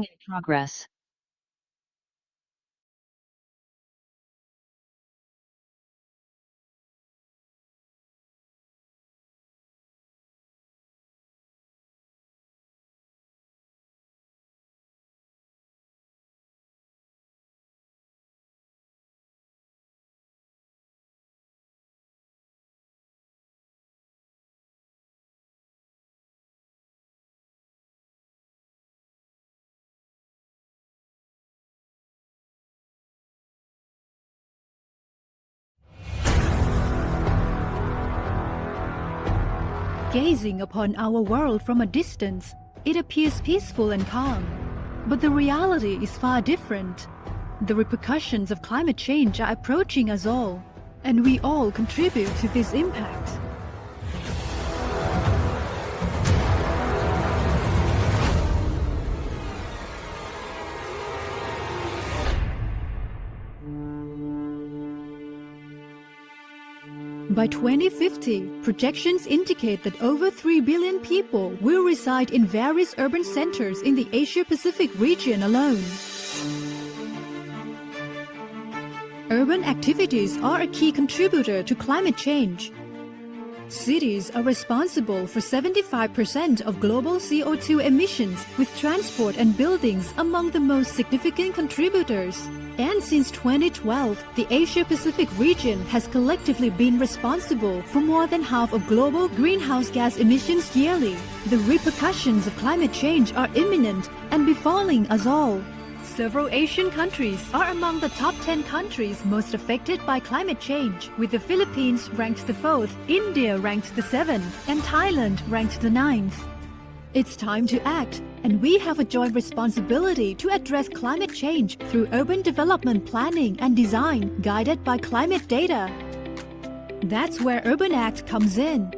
Recording in progress. Gazing upon our world from a distance, it appears peaceful and calm. But the reality is far different. The repercussions of climate change are approaching us all, and we all contribute to this impact. By 2050, projections indicate that over 3 billion people will reside in various urban centers in the Asia-Pacific region alone. Urban activities are a key contributor to climate change. Cities are responsible for 75% of global CO2 emissions, with transport and buildings among the most significant contributors. And since 2012, the Asia-Pacific region has collectively been responsible for more than half of global greenhouse gas emissions yearly. The repercussions of climate change are imminent and befalling us all. Several Asian countries are among the top 10 countries most affected by climate change, with the Philippines ranked the 4th, India ranked the 7th, and Thailand ranked the 9th. It's time to act, and we have a joint responsibility to address climate change through urban development planning and design guided by climate data. That's where Urban Act comes in.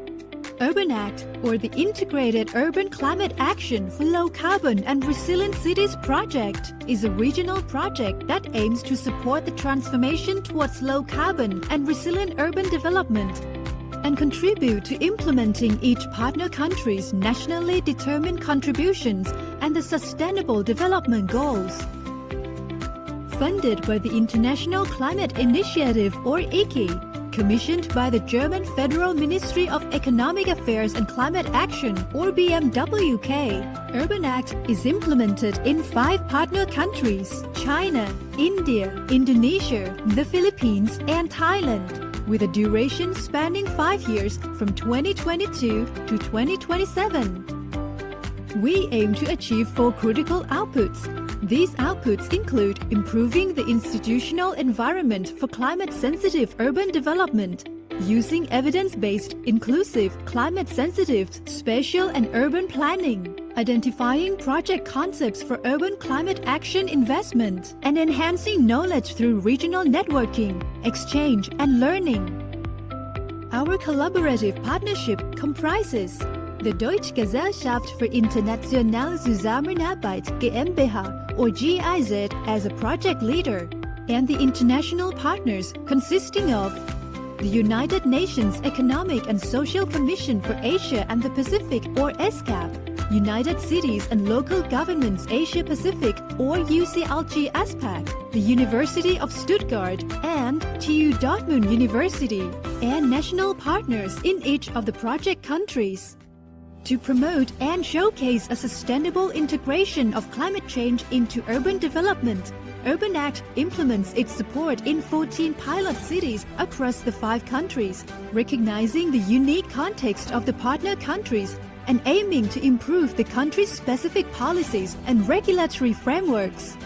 Urban Act, or the Integrated Urban Climate Action for Low Carbon and Resilient Cities project, is a regional project that aims to support the transformation towards low carbon and resilient urban development and contribute to implementing each partner country's nationally determined contributions and the Sustainable Development Goals. Funded by the International Climate Initiative, or ICI, commissioned by the German Federal Ministry of Economic Affairs and Climate Action, or BMWK, Urban Act is implemented in 5 partner countries: China, India, Indonesia, the Philippines, and Thailand, with a duration spanning 5 years from 2022 to 2027. We aim to achieve 4 critical outputs. These outputs include improving the institutional environment for climate-sensitive urban development, using evidence-based, inclusive, climate-sensitive, spatial and urban planning, identifying project concepts for urban climate action investment, and enhancing knowledge through regional networking, exchange, and learning. Our collaborative partnership comprises the Deutsche Gesellschaft für internationale Zusammenarbeit GmbH, or GIZ, as a project leader, and the international partners consisting of the United Nations Economic and Social Commission for Asia and the Pacific, or ESCAP, United Cities and Local Governments Asia Pacific, or UCLG ASPAC, the University of Stuttgart, and TU Dortmund University, and national partners in each of the project countries. To promote and showcase a sustainable integration of climate change into urban development, Urban Act implements its support in 14 pilot cities across the 5 countries, recognizing the unique context of the partner countries and aiming to improve the country's specific policies and regulatory frameworks.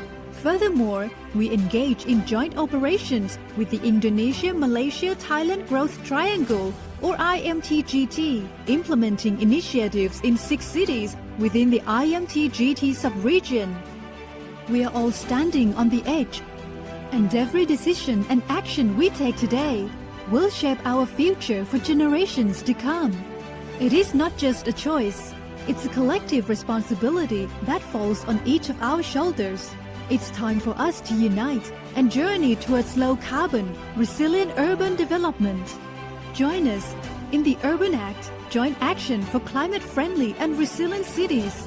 Furthermore, we engage in joint operations with the Indonesia-Malaysia-Thailand Growth Triangle, or IMTGT, implementing initiatives in 6 cities within the IMTGT sub-region. We are all standing on the edge, and every decision and action we take today will shape our future for generations to come. It is not just a choice, it's a collective responsibility that falls on each of our shoulders. It's time for us to unite and journey towards low-carbon, resilient urban development. Join us in the Urban Act, Joint Action for Climate-Friendly and Resilient Cities.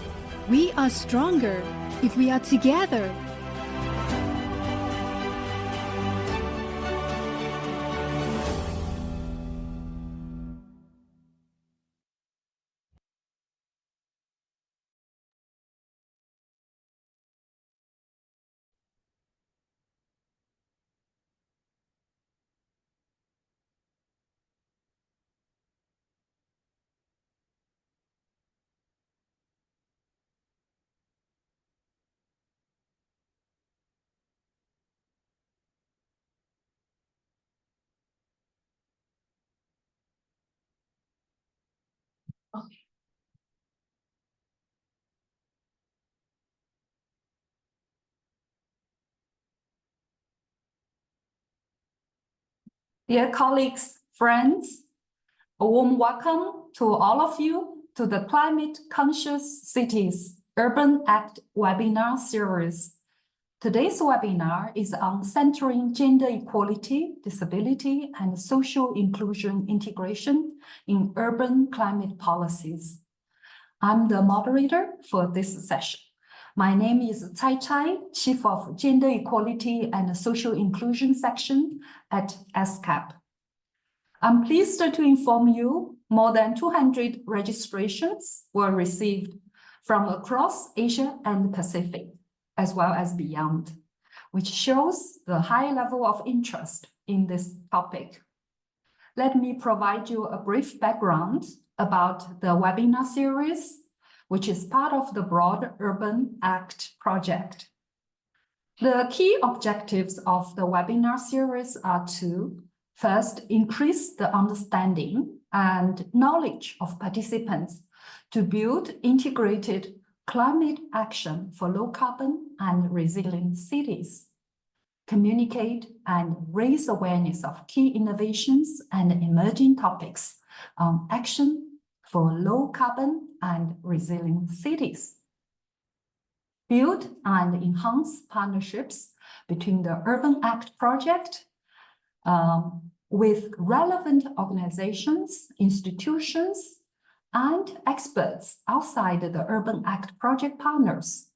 We are stronger if we are together. Dear colleagues, friends, a warm welcome to all of you to the Climate Conscious Cities Urban Act webinar series. Today's webinar is on centering gender equality, disability, and social inclusion integration in urban climate policies. I'm the moderator for this session. My name is Cai Chai, Chief of Gender Equality and Social Inclusion Section at ESCAP. I'm pleased to inform you more than 200 registrations were received from across Asia and Pacific, as well as beyond, which shows the high level of interest in this topic. Let me provide you a brief background about the webinar series, which is part of the broad Urban Act project. The key objectives of the webinar series are to, first, increase the understanding and knowledge of participants to build integrated climate action for low carbon and resilient cities, communicate and raise awareness of key innovations and emerging topics on action for low carbon and resilient cities. Build and enhance partnerships between the Urban Act project with relevant organizations, institutions, and experts outside the Urban Act project partners.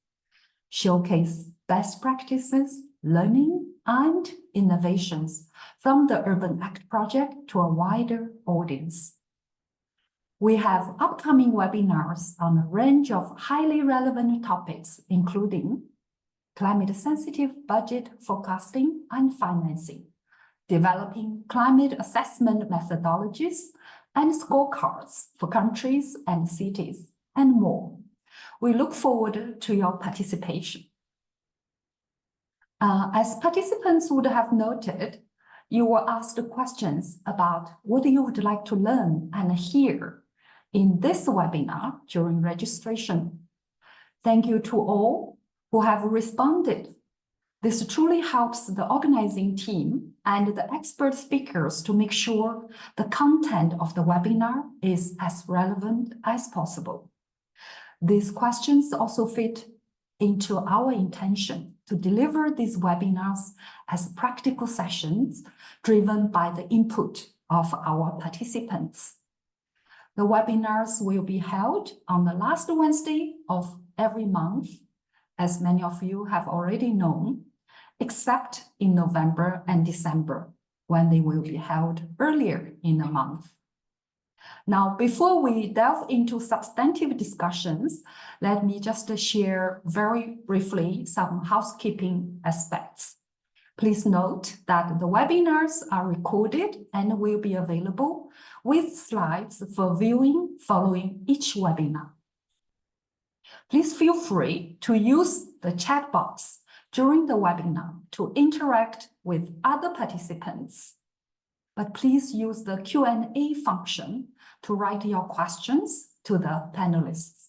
Showcase best practices, learning, and innovations from the Urban Act project to a wider audience. We have upcoming webinars on a range of highly relevant topics, including climate-sensitive budget forecasting and financing, developing climate assessment methodologies and scorecards for countries and cities, and more. We look forward to your participation. As participants would have noted, you were asked questions about what you would like to learn and hear in this webinar during registration. Thank you to all who have responded. This truly helps the organizing team and the expert speakers to make sure the content of the webinar is as relevant as possible. These questions also fit into our intention to deliver these webinars as practical sessions driven by the input of our participants. The webinars will be held on the last Wednesday of every month, as many of you have already known, except in November and December, when they will be held earlier in the month. Now, before we delve into substantive discussions, let me just share very briefly some housekeeping aspects. Please note that the webinars are recorded and will be available with slides for viewing following each webinar. Please feel free to use the chat box during the webinar to interact with other participants. But please use the Q&A function to write your questions to the panelists.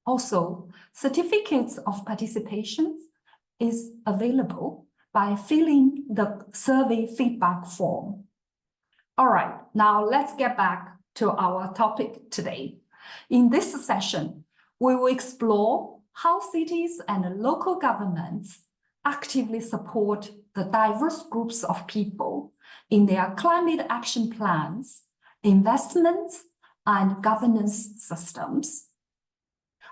Also, certificates of participation is available by filling the survey feedback form. All right, now let's get back to our topic today. In this session, we will explore how cities and local governments actively support the diverse groups of people in their climate action plans, investments, and governance systems.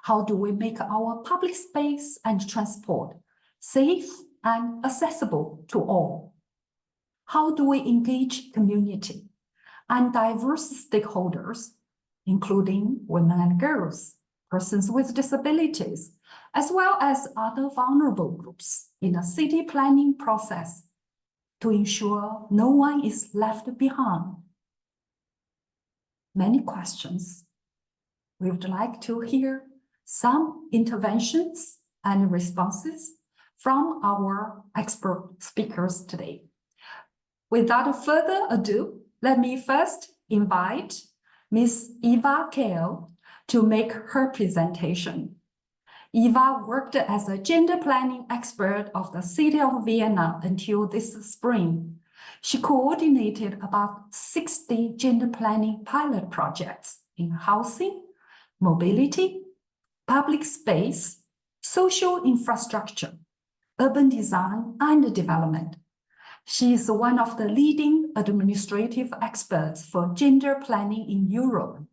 How do we make our public space and transport safe and accessible to all? How do we engage community and diverse stakeholders, including women and girls, persons with disabilities, as well as other vulnerable groups in the city planning process to ensure no one is left behind? Many questions. We would like to hear some interventions and responses from our expert speakers today. Without further ado, let me first invite Ms. Eva Kale to make her presentation. Eva worked as a gender planning expert of the city of Vienna until this spring. She coordinated about 60 gender planning pilot projects in housing, mobility, public space, social infrastructure, urban design, and development. She is one of the leading administrative experts for gender planning in Europe.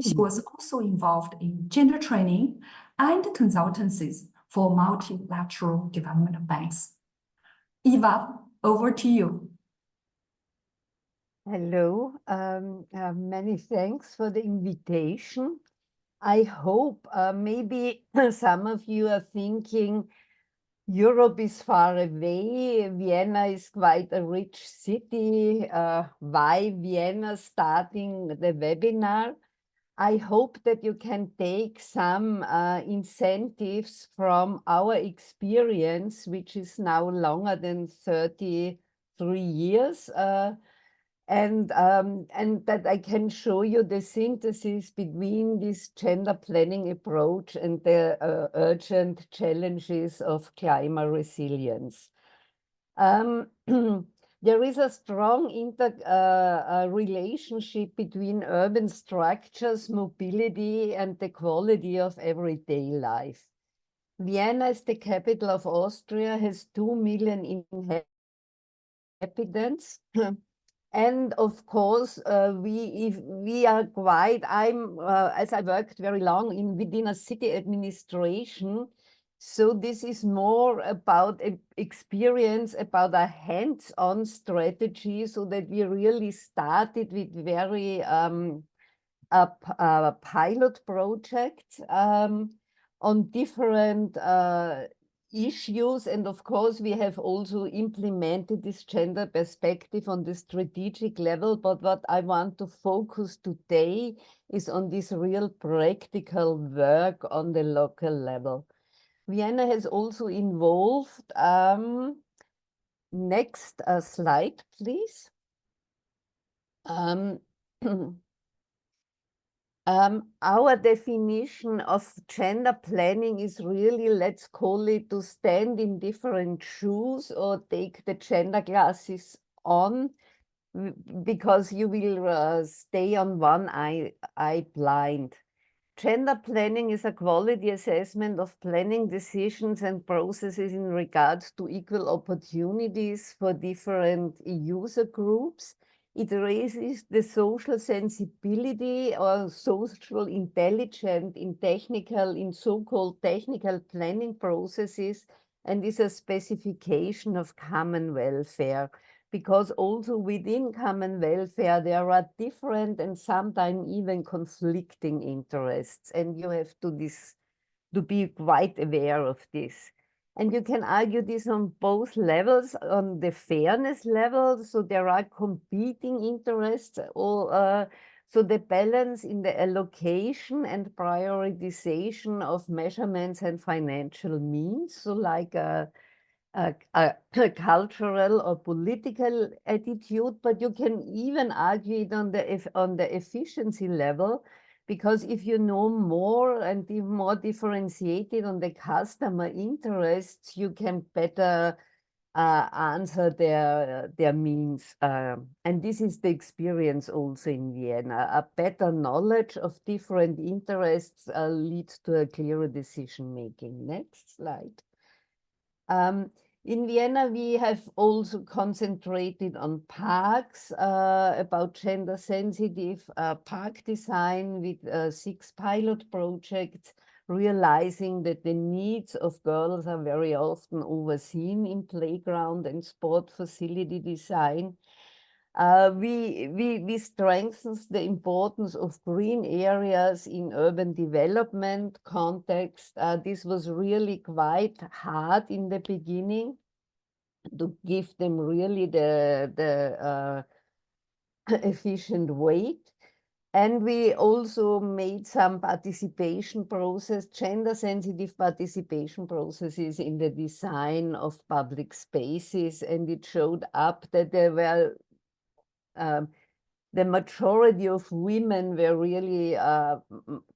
She was also involved in gender training and consultancies for multilateral development banks. Eva, over to you. Hello, many thanks for the invitation. I hope maybe some of you are thinking Europe is far away, Vienna is quite a rich city. Why Vienna starting the webinar? I hope that you can take some incentives from our experience, which is now longer than 33 years. And that I can show you the synthesis between this gender planning approach and the urgent challenges of climate resilience. There is a strong relationship between urban structures, mobility, and the quality of everyday life. Vienna, as the capital of Austria, has 2 million inhabitants. And of course, we are quite, as I worked very long within a city administration, so this is more about experience, about a hands-on strategy, so that we really started with very pilot projects on different issues. And of course, we have also implemented this gender perspective on the strategic level. But what I want to focus today is on this real practical work on the local level. Vienna has also involved, next slide, please. Our definition of gender planning is really, let's call it, to stand in different shoes or take the gender glasses on, because you will stay on one eye blind. Gender planning is a quality assessment of planning decisions and processes in regards to equal opportunities for different user groups. It raises the social sensibility or social intelligence in so-called technical planning processes, and is a specification of common welfare. Because also within common welfare, there are different and sometimes even conflicting interests, and you have to be quite aware of this. And you can argue this on both levels, on the fairness level, so there are competing interests, or so the balance in the allocation and prioritization of measurements and financial means, so like a cultural or political attitude, but you can even argue it on the efficiency level, because if you know more and be more differentiated on the customer interests, you can better answer their means. And this is the experience also in Vienna. A better knowledge of different interests leads to a clearer decision making. Next slide. In Vienna, we have also concentrated on parks, about gender sensitive park design with 6 pilot projects realizing that the needs of girls are very often overseen in playground and sport facility design. We strengthen the importance of green areas in urban development context. This was really quite hard in the beginning to give them really the efficient weight. And we also made some participation process, gender-sensitive participation processes in the design of public spaces, and it showed up that there were the majority of women were really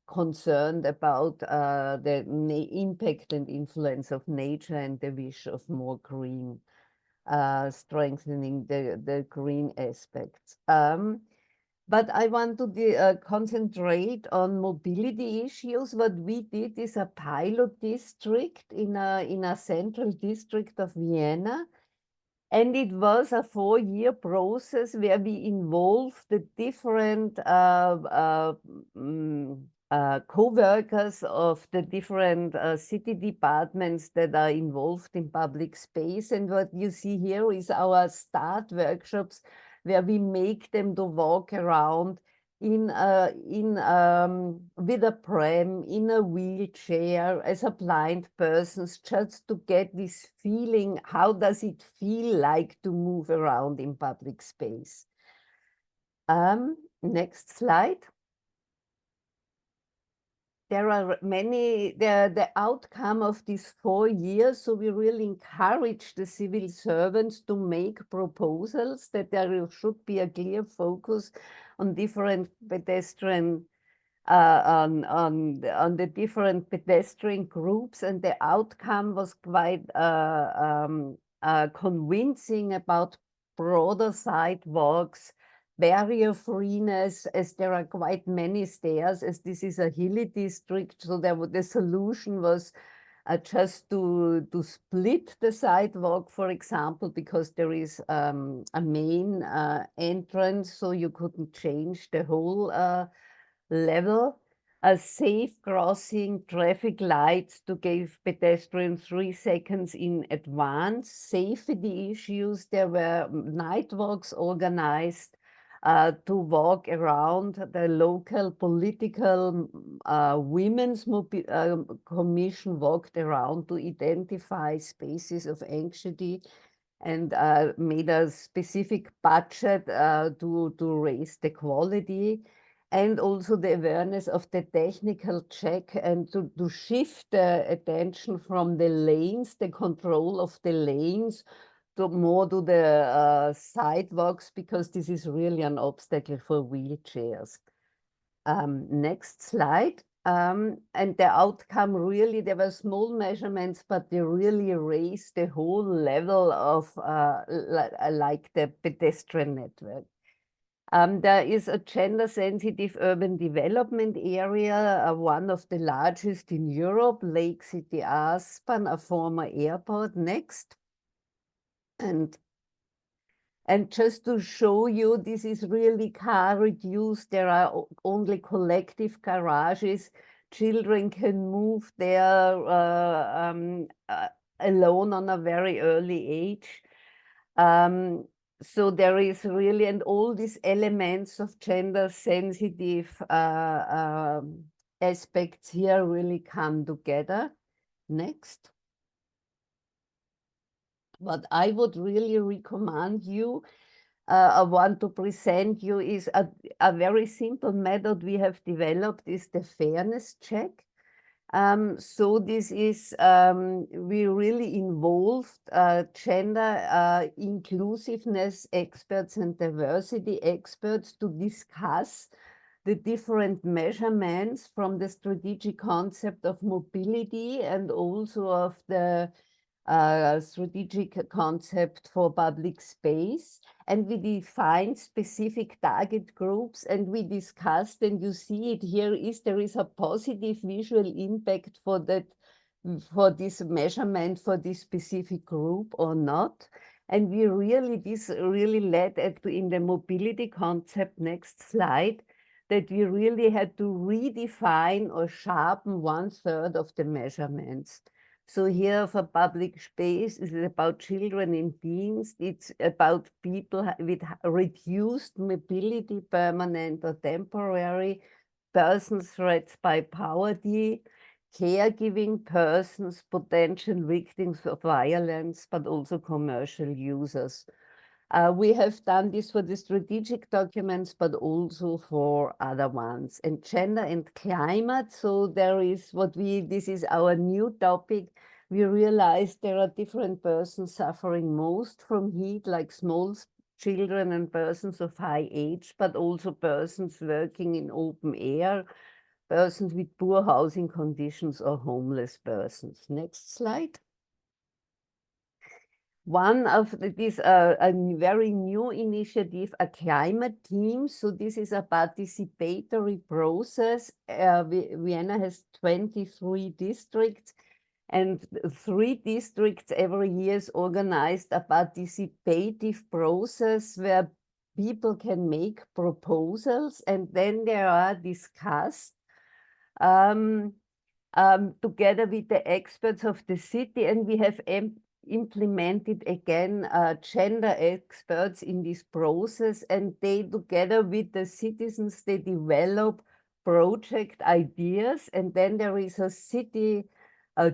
concerned about the impact and influence of nature and the wish of more green, strengthening the green aspects. But I want to concentrate on mobility issues. What we did is a pilot district in a central district of Vienna. And it was a 4-year process where we involved the different co-workers of the different city departments that are involved in public space. And what you see here is our start workshops, where we make them to walk around with a pram, in a wheelchair, as a blind person, just to get this feeling, how does it feel like to move around in public space? Next slide. There are many, the outcome of these 4 years, so we really encourage the civil servants to make proposals that there should be a clear focus on different pedestrian, on the different pedestrian groups, and the outcome was quite convincing about broader sidewalks, barrier freeness, as there are quite many stairs, as this is a hilly district. So the solution was just to split the sidewalk, for example, because there is a main entrance, so you couldn't change the whole level. A safe crossing, traffic lights to give pedestrians 3 seconds in advance. Safety issues, there were night walks organized to walk around. The local political women's commission walked around to identify spaces of anxiety, and made a specific budget to raise the quality, and also the awareness of the technical check, and to shift the attention from the lanes, the control of the lanes, to more to the sidewalks, because this is really an obstacle for wheelchairs. Next slide. And the outcome really, there were small measurements, but they really raised the whole level of like the pedestrian network. There is a gender-sensitive urban development area, one of the largest in Europe, Lake City Aspen, a former airport. Next. And just to show you, this is really car reduced. There are only collective garages. Children can move there alone on a very early age. So there is really, and all these elements of gender sensitive aspects here really come together. Next. What I would really recommend you, I want to present you, is a very simple method we have developed, is the fairness check. So this is, we really involved gender inclusiveness experts and diversity experts to discuss the different measurements from the strategic concept of mobility and also of the strategic concept for public space. And we defined specific target groups, and we discussed, and you see it here, there is a positive visual impact for this measurement for this specific group or not. And this really led in the mobility concept, next slide, that we really had to redefine or sharpen 1/3 of the measurements. So here for public space, is it about children and teens? It's about people with reduced mobility, permanent or temporary, persons threatened by poverty, caregiving persons, potential victims of violence, but also commercial users. We have done this for the strategic documents, but also for other ones. And gender and climate, so there is this is our new topic. We realized there are different persons suffering most from heat, like small children and persons of high age, but also persons working in open air, persons with poor housing conditions or homeless persons. Next slide. One of these, a very new initiative, a climate team. So this is a participatory process. Vienna has 23 districts, and 3 districts every year is organized a participative process where people can make proposals and then they are discussed together with the experts of the city, and we have implemented again gender experts in this process, and they together with the citizens, they develop project ideas, and then there is a city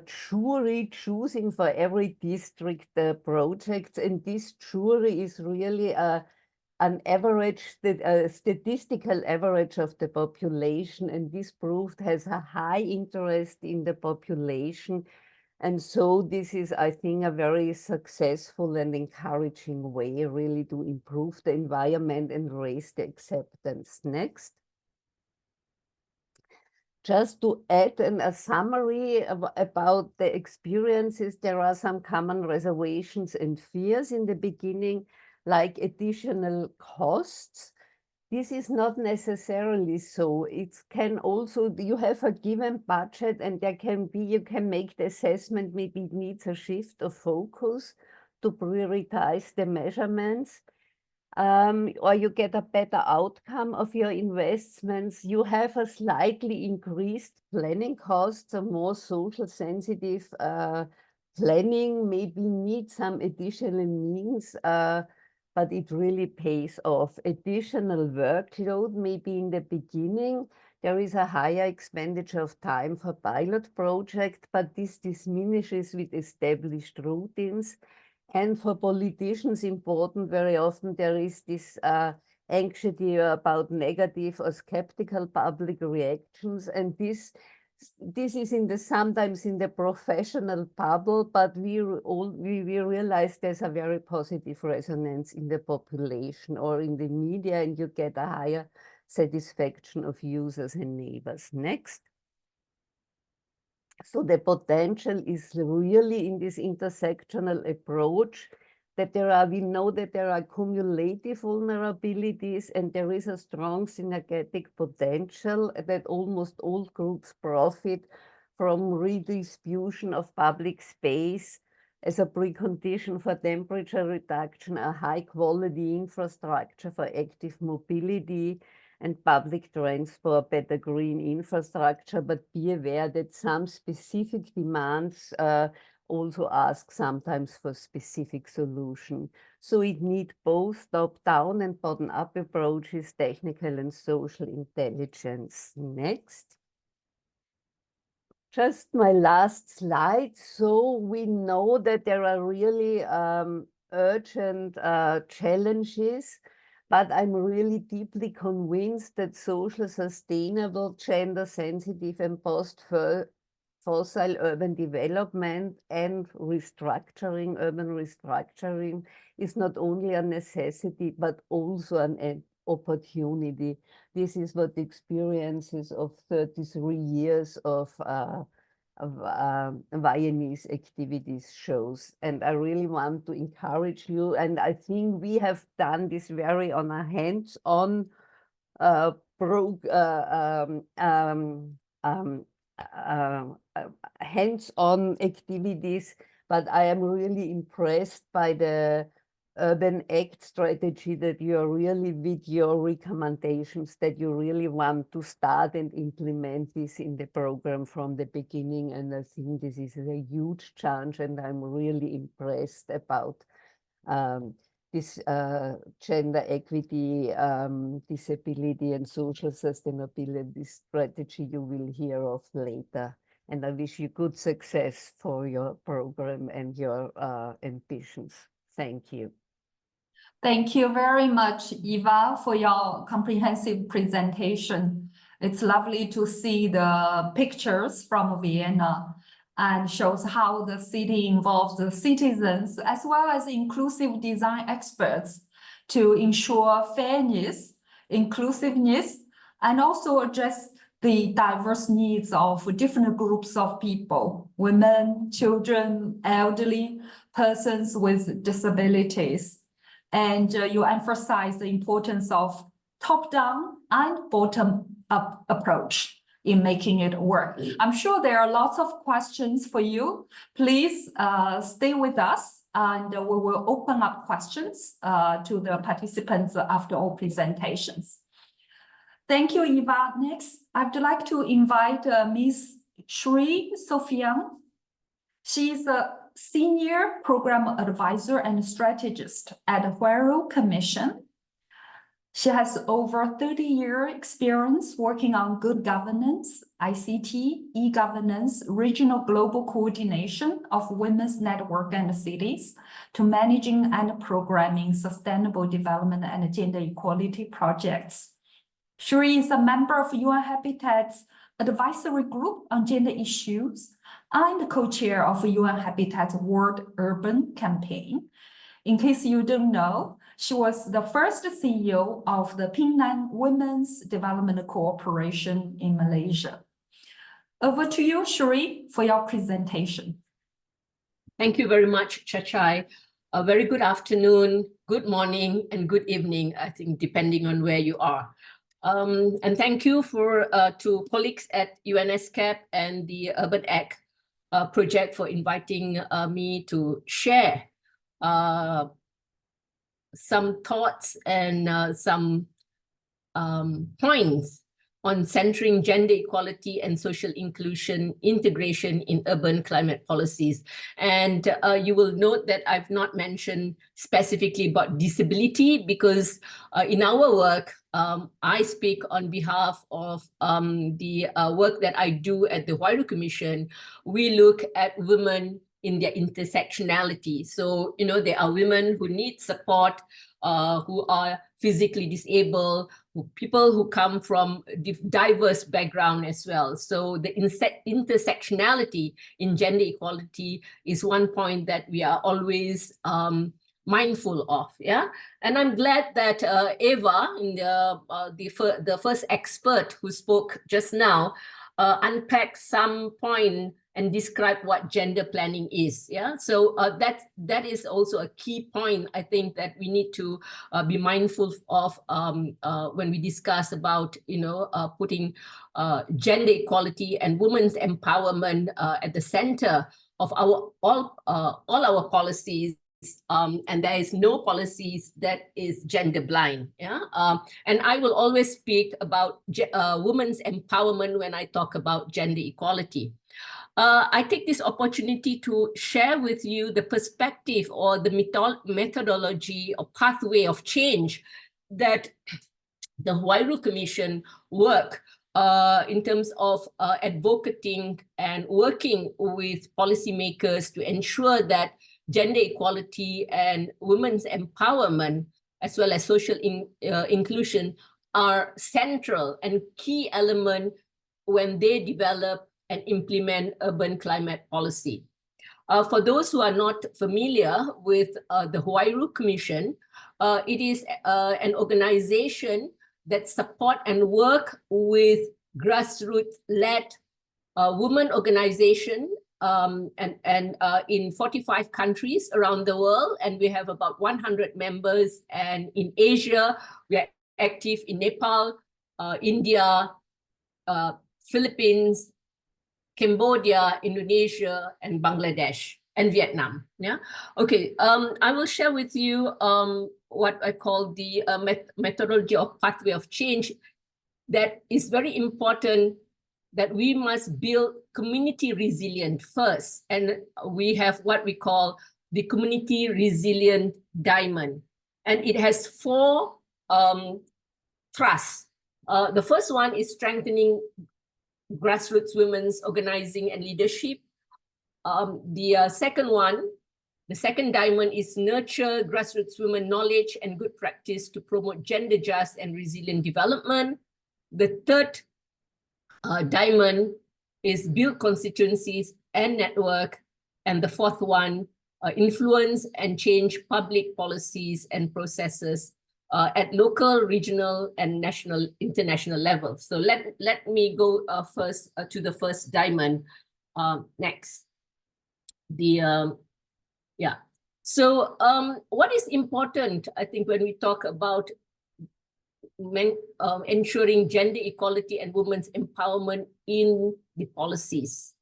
jury choosing for every district the projects, and this jury is really an average, statistical average of the population, and this proved has a high interest in the population. And so this is, I think, a very successful and encouraging way really to improve the environment and raise the acceptance. Next. Just to add a summary about the experiences, there are some common reservations and fears in the beginning, like additional costs. This is not necessarily so. It can also, you have a given budget and there can be, you can make the assessment, maybe it needs a shift of focus to prioritize the measurements. Or you get a better outcome of your investments. You have a slightly increased planning costs, a more social sensitive planning, maybe need some additional means, but it really pays off. Additional workload, maybe in the beginning, there is a higher expenditure of time for pilot project, but this diminishes with established routines. And for politicians important, very often there is this anxiety about negative or skeptical public reactions. And this is sometimes in the professional bubble, but we realize there's a very positive resonance in the population or in the media, and you get a higher satisfaction of users and neighbors. Next. So the potential is really in this intersectional approach that we know that there are cumulative vulnerabilities and there is a strong synergetic potential that almost all groups profit from redistribution of public space as a precondition for temperature reduction, a high quality infrastructure for active mobility, and public transport, better green infrastructure, but be aware that some specific demands also ask sometimes for specific solution. So it needs both top-down and bottom-up approaches, technical and social intelligence. Next. Just my last slide. So we know that there are really urgent challenges, but I'm really deeply convinced that social, sustainable, gender-sensitive, and post-fossil urban development and urban restructuring is not only a necessity, but also an opportunity. This is what the experiences of 33 years of Viennese activities shows. And I really want to encourage you. And I think we have done this very on a hands-on hands-on activities, but I am really impressed by the Urban Act strategy that you're really with your recommendations, that you really want to start and implement this in the program from the beginning. And I think this is a huge challenge, and I'm really impressed about this gender equity, disability and social sustainability strategy you will hear of later. And I wish you good success for your program and your ambitions. Thank you. Thank you very much, Eva, for your comprehensive presentation. It's lovely to see the pictures from Vienna and shows how the city involves the citizens as well as inclusive design experts to ensure fairness, inclusiveness, and also address the diverse needs of different groups of people, women, children, elderly, persons with disabilities. And you emphasize the importance of top-down and bottom-up approach in making it work. I'm sure there are lots of questions for you. Please stay with us, and we will open up questions to the participants after all presentations. Thank you, Eva. Next, I'd like to invite Ms. Shri Sophian. She's a Senior Program Advisor and Strategist at the Huairou Commission. She has over 30-year experience working on good governance, ICT, e-governance, regional global coordination of women's network and cities, to managing and programming sustainable development and gender equality projects. Shri is a member of UN Habitat's Advisory Group on Gender Issues and co-chair of UN Habitat's World Urban Campaign. In case you don't know, she was the first CEO of the Pingnan Women's Development Cooperation in Malaysia. Over to you, Shri, for your presentation. Thank you very much, Chachai. A very good afternoon, good morning, and good evening, I think, depending on where you are. And thank you to colleagues at ESCAP and the Urban Act project for inviting me to share some thoughts and some points on centering gender equality and social inclusion integration in urban climate policies. And you will note that I've not mentioned specifically about disability because in our work, I speak on behalf of the work that I do at the Huairou Commission. We look at women in their intersectionality. So, you know, there are women who need support, who are physically disabled, people who come from diverse background as well. So the intersectionality in gender equality is one point that we are always mindful of, yeah. And I'm glad that Eva, the first expert who spoke just now, unpacked some point and describe what gender planning is, yeah. So that is also a key point, I think, that we need to be mindful of when we discuss about, you know, putting gender equality and women's empowerment at the center of all our policies. And there is no policies that is gender blind, yeah. And I will always speak about women's empowerment when I talk about gender equality. I take this opportunity to share with you the perspective or the methodology or pathway of change that the Huairou Commission work in terms of advocating and working with policymakers to ensure that gender equality and women's empowerment, as well as social inclusion, are central and key element when they develop and implement urban climate policy. For those who are not familiar with the Huairou Commission, it is an organization that support and work with grassroots-led women organization in 45 countries around the world, and we have about 100 members. And in Asia, we are active in Nepal, India, Philippines, Cambodia, Indonesia, and Bangladesh. and Vietnam. Yeah. Okay. I will share with you what I call the methodology of pathway of change. That is very important, that we must build community resilient first. And we have what we call the community resilient diamond. And it has 4 thrusts. The first one is strengthening grassroots women's organizing and leadership. The second diamond is nurture grassroots women knowledge and good practice to promote gender just and resilient development. The third diamond is build constituencies and network. And the fourth one, influence and change public policies and processes at local, regional, and national, international levels. So let me go first to the first diamond. Next. So what is important, I think, when we talk about ensuring gender equality and women's empowerment in the policies.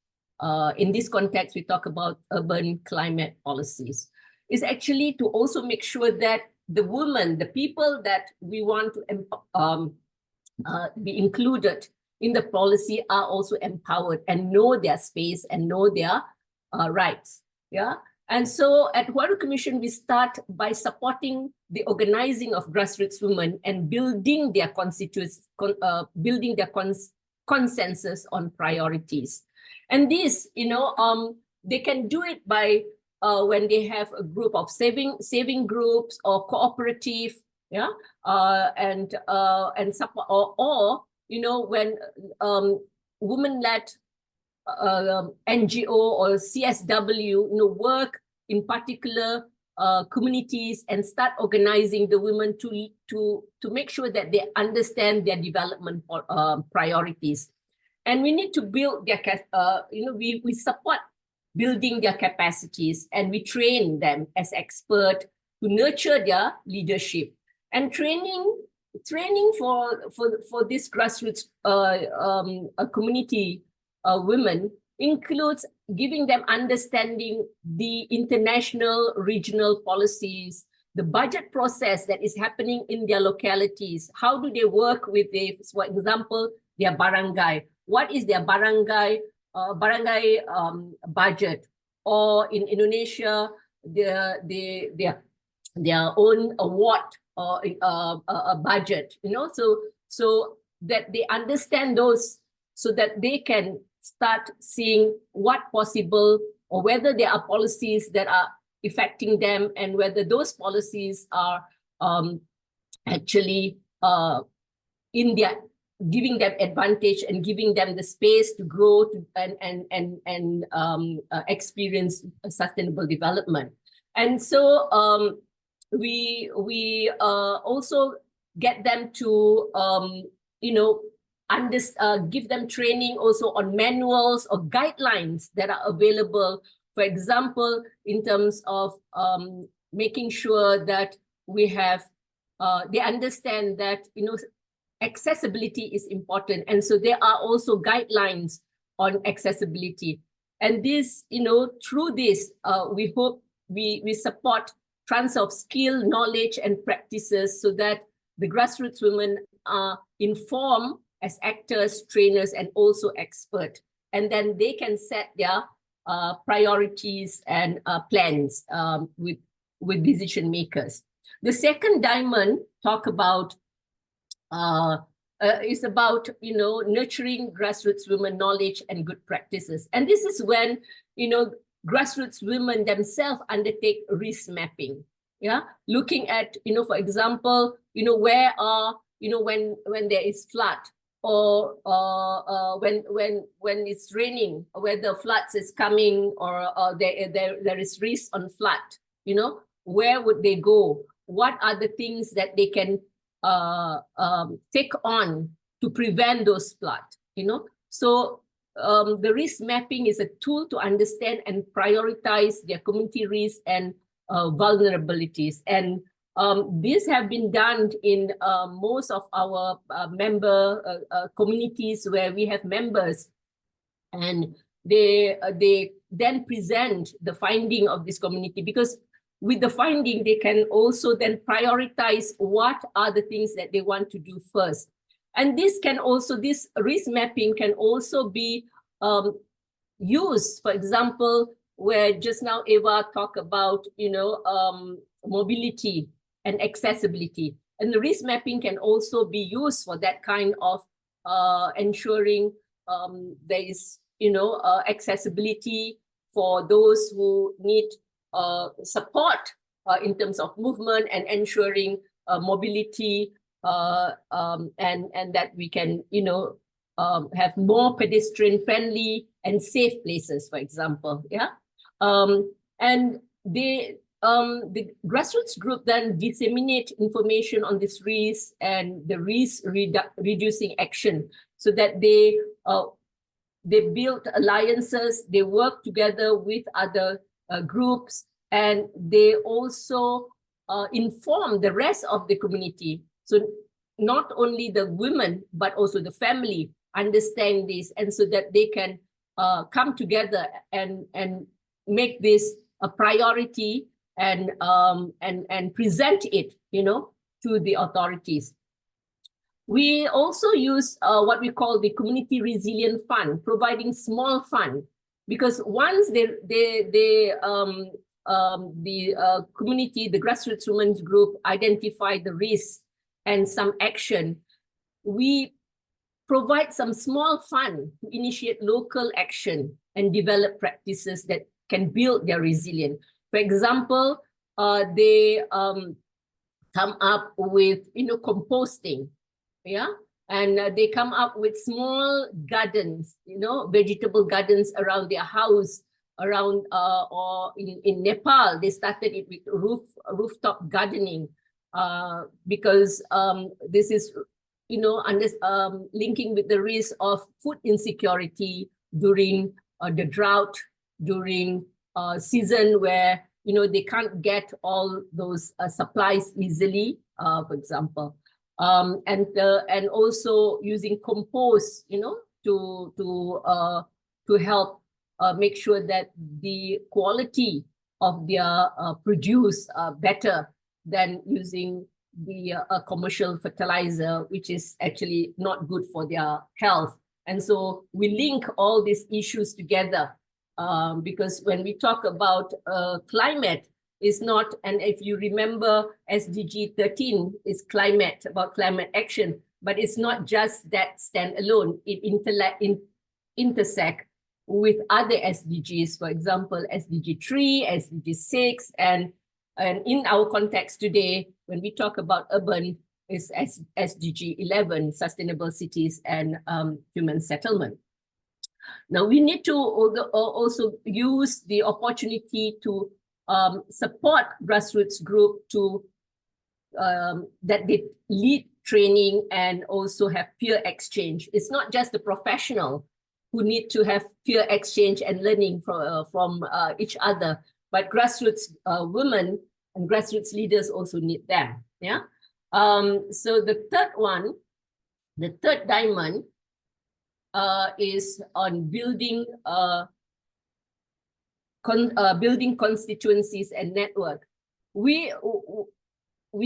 In this context, we talk about urban climate policies. Is actually to also make sure that the women, the people that we want to be included in the policy are also empowered and know their space and know their rights. Yeah. And so at Huaru Commission, we start by supporting the organizing of grassroots women and building their consensus on priorities. And this, they can do it by when they have a group of saving groups or cooperative, yeah, and support, or when women-led NGO or CSW, work in particular communities and start organizing the women to make sure that they understand their development priorities. And we need to build their, we support building their capacities, and we train them as experts to nurture their leadership. And training for this grassroots community women includes giving them understanding the international regional policies, the budget process that is happening in their localities. How do they work with, for example, their barangay? What is their barangay budget? Or in Indonesia, their own award or a budget, so that they understand those, so that they can start seeing what possible, or whether there are policies that are affecting them, and whether those policies are actually in their giving them advantage and giving them the space to grow and experience sustainable development. And so we also get them to give them training also on manuals or guidelines that are available. For example, in terms of making sure that we have, they understand that, accessibility is important. And so there are also guidelines on accessibility. And this, through this, we hope we support transfer of skill, knowledge, and practices, so that the grassroots women are informed as actors, trainers, and also experts. And then they can set their priorities and plans with decision makers. The second diamond talk about is about nurturing grassroots women knowledge and good practices. And this is when grassroots women themselves undertake risk mapping. Yeah, looking at for example where are when there is flood, or when it's raining, where the floods is coming, or there is risk on flood, where would they go? What are the things that they can take on to prevent those floods? So the risk mapping is a tool to understand and prioritize their community risks and vulnerabilities. And these have been done in most of our member communities where we have members. And they then present the finding of this community, because with the finding, they can also then prioritize what are the things that they want to do first. And this risk mapping can also be used, for example, where just now Eva talked about, mobility and accessibility. And the risk mapping can also be used for that kind of ensuring there is, accessibility for those who need support in terms of movement, and ensuring mobility, and that we can, have more pedestrian-friendly and safe places, for example. Yeah, and the grassroots group then disseminate information on this risk and the risk reducing action, so that they build alliances, they work together with other groups, and they also inform the rest of the community. So not only the women, but also the family understand this, and so that they can come together and make this a priority and present it, to the authorities. We also use what we call the Community Resilient Fund, providing small fund, because once the community, the grassroots women's group, identify the risks and some action, we provide some small fund to initiate local action and develop practices that can build their resilience. For example, they come up with composting, yeah, and they come up with small gardens, vegetable gardens around their house, around or in Nepal they started it with rooftop gardening, because this is linking with the risk of food insecurity during the drought, during season where they can't get all those supplies easily, for example, and also using compost, to help make sure that the quality of their produce better than using the commercial fertilizer, which is actually not good for their health. And so we link all these issues together, because when we talk about climate, is not, and if you remember SDG 13 is climate, about climate action, but it's not just that standalone. It intersect with other SDGs, for example, SDG 3, SDG 6, and in our context today, when we talk about urban, is SDG 11, sustainable cities and human settlement. Now we need to also use the opportunity to support grassroots group to that they lead training and also have peer exchange. It's not just the professional who need to have peer exchange and learning from each other, but grassroots women and grassroots leaders also need them. Yeah. So the third one, the third diamond, is on building building constituencies and network. We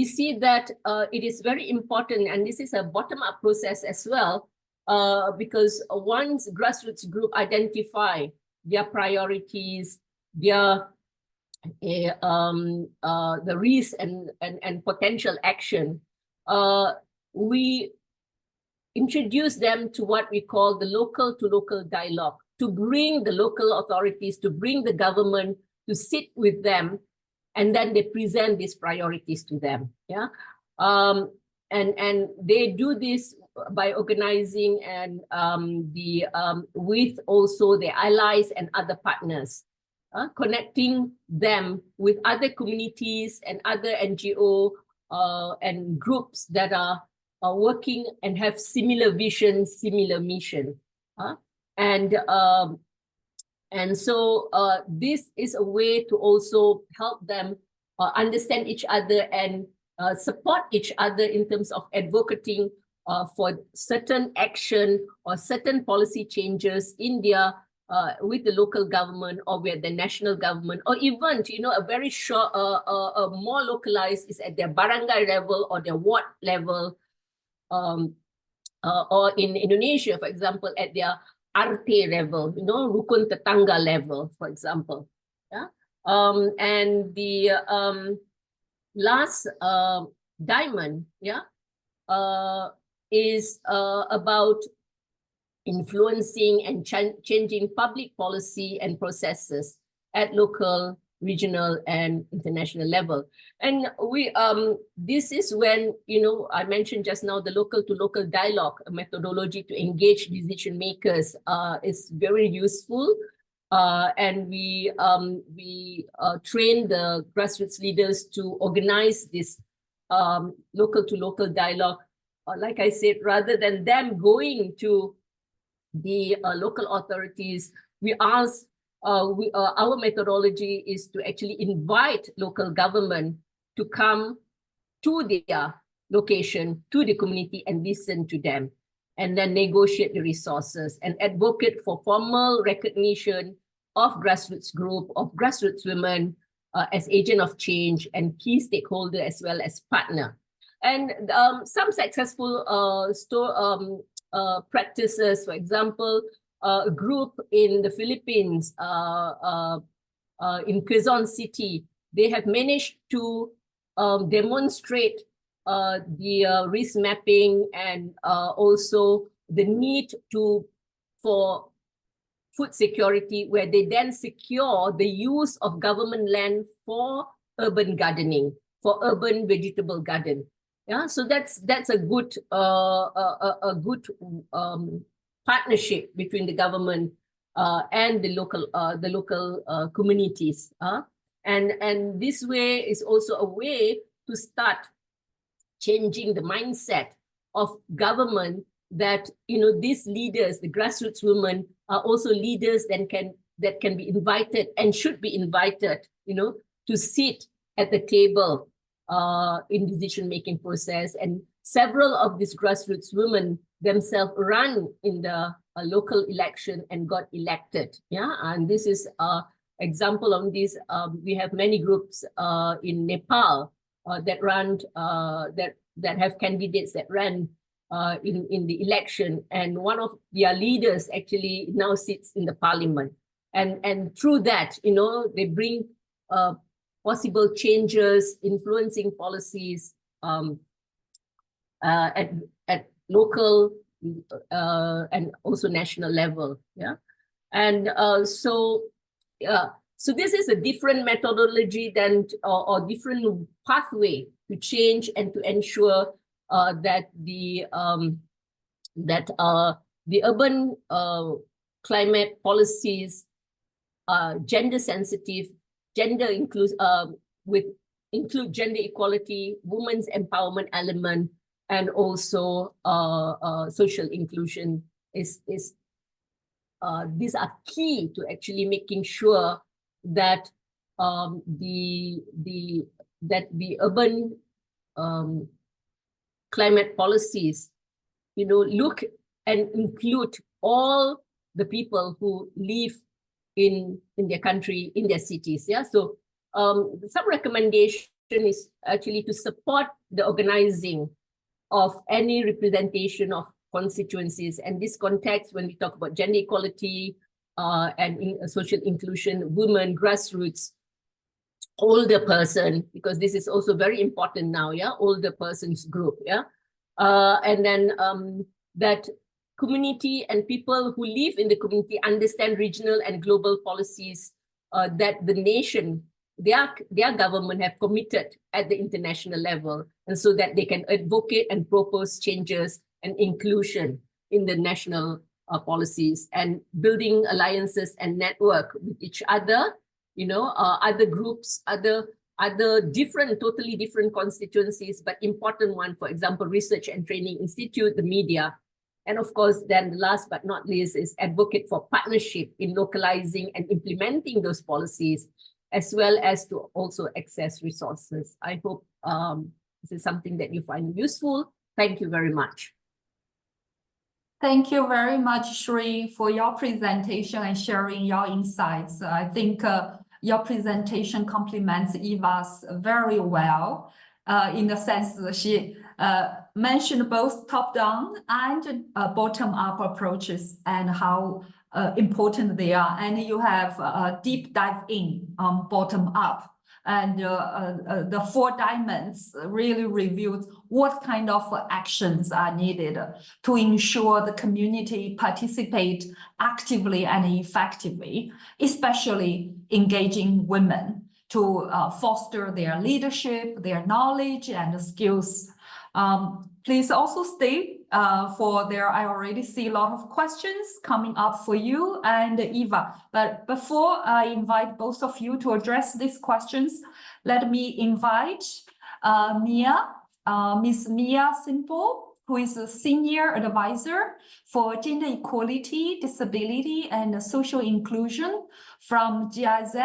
see that it is very important, and this is a bottom-up process as well, because once grassroots group identify their priorities, their the risks and potential action, we introduce them to what we call the local to local dialogue, to bring the local authorities, to bring the government to sit with them, and then they present these priorities to them. Yeah, and they do this by organizing and with also their allies and other partners, connecting them with other communities and other NGO and groups that are working and have similar vision, similar mission. And so this is a way to also help them understand each other and support each other in terms of advocating for certain action or certain policy changes in their with the local government or with the national government, or even, a very short, more localized is at their barangay level or their ward level, or in Indonesia, for example, at their RT level, rukun tetangga level, for example. Yeah. And the last diamond, is about influencing and changing public policy and processes at local, regional, and international level. And we this is when, I mentioned just now the local to local dialogue methodology to engage decision makers is very useful. And we train the grassroots leaders to organize this local to local dialogue. Like I said, rather than them going to the local authorities, we ask, our methodology is to actually invite local government to come to their location, to the community, and listen to them, and then negotiate the resources and advocate for formal recognition of grassroots group, of grassroots women as agent of change and key stakeholder as well as partner. And some successful practices, for example, a group in the Philippines, in Quezon City, they have managed to demonstrate the risk mapping and also the need for food security, where they then secure the use of government land for urban gardening, for urban vegetable garden. Yeah, so that's a good partnership between the government and the local communities. And this way is also a way to start changing the mindset of government that these leaders, the grassroots women, are also leaders that can be invited and should be invited, to sit at the table in decision-making process. And several of these grassroots women themselves ran in the local election and got elected. Yeah, and this is an example of this. We have many groups in Nepal that run that have candidates that ran in the election, and one of their leaders actually now sits in the parliament. And through that, they bring possible changes, influencing policies at local and also national level. Yeah, and so this is a different methodology than or different pathway to change and to ensure that the urban climate policies are gender sensitive, include gender equality, women's empowerment element, and also social inclusion. These are key to actually making sure that the urban climate policies, look and include all the people who live in their country, in their cities. Yeah, so some recommendation is actually to support the organizing of any representation of constituencies. And this context, when we talk about gender equality and social inclusion, women, grassroots, older person, because this is also very important now, yeah, older persons group, yeah. And then that community and people who live in the community understand regional and global policies that the nation, their government have committed at the international level, and so that they can advocate and propose changes and inclusion in the national policies, and building alliances and network with each other, other groups, other totally different constituencies, but important one, for example, Research and Training Institute, the media. And of course, then last but not least is advocate for partnership in localizing and implementing those policies, as well as to also access resources. I hope this is something that you find useful. Thank you very much. Thank you very much, Shri, for your presentation and sharing your insights. I think your presentation complements Eva's very well, in the sense that she mentioned both top-down and bottom-up approaches and how important they are. And you have a deep dive in on bottom-up. And the 4 diamonds really reveals what kind of actions are needed to ensure the community participate actively and effectively, especially engaging women to foster their leadership, their knowledge and skills. Please also stay for there. I already see a lot of questions coming up for you and Eva. But before I invite both of you to address these questions, let me invite Miss Mia Simple, who is a Senior Advisor for Gender Equality, Disability, and Social Inclusion from GIZ,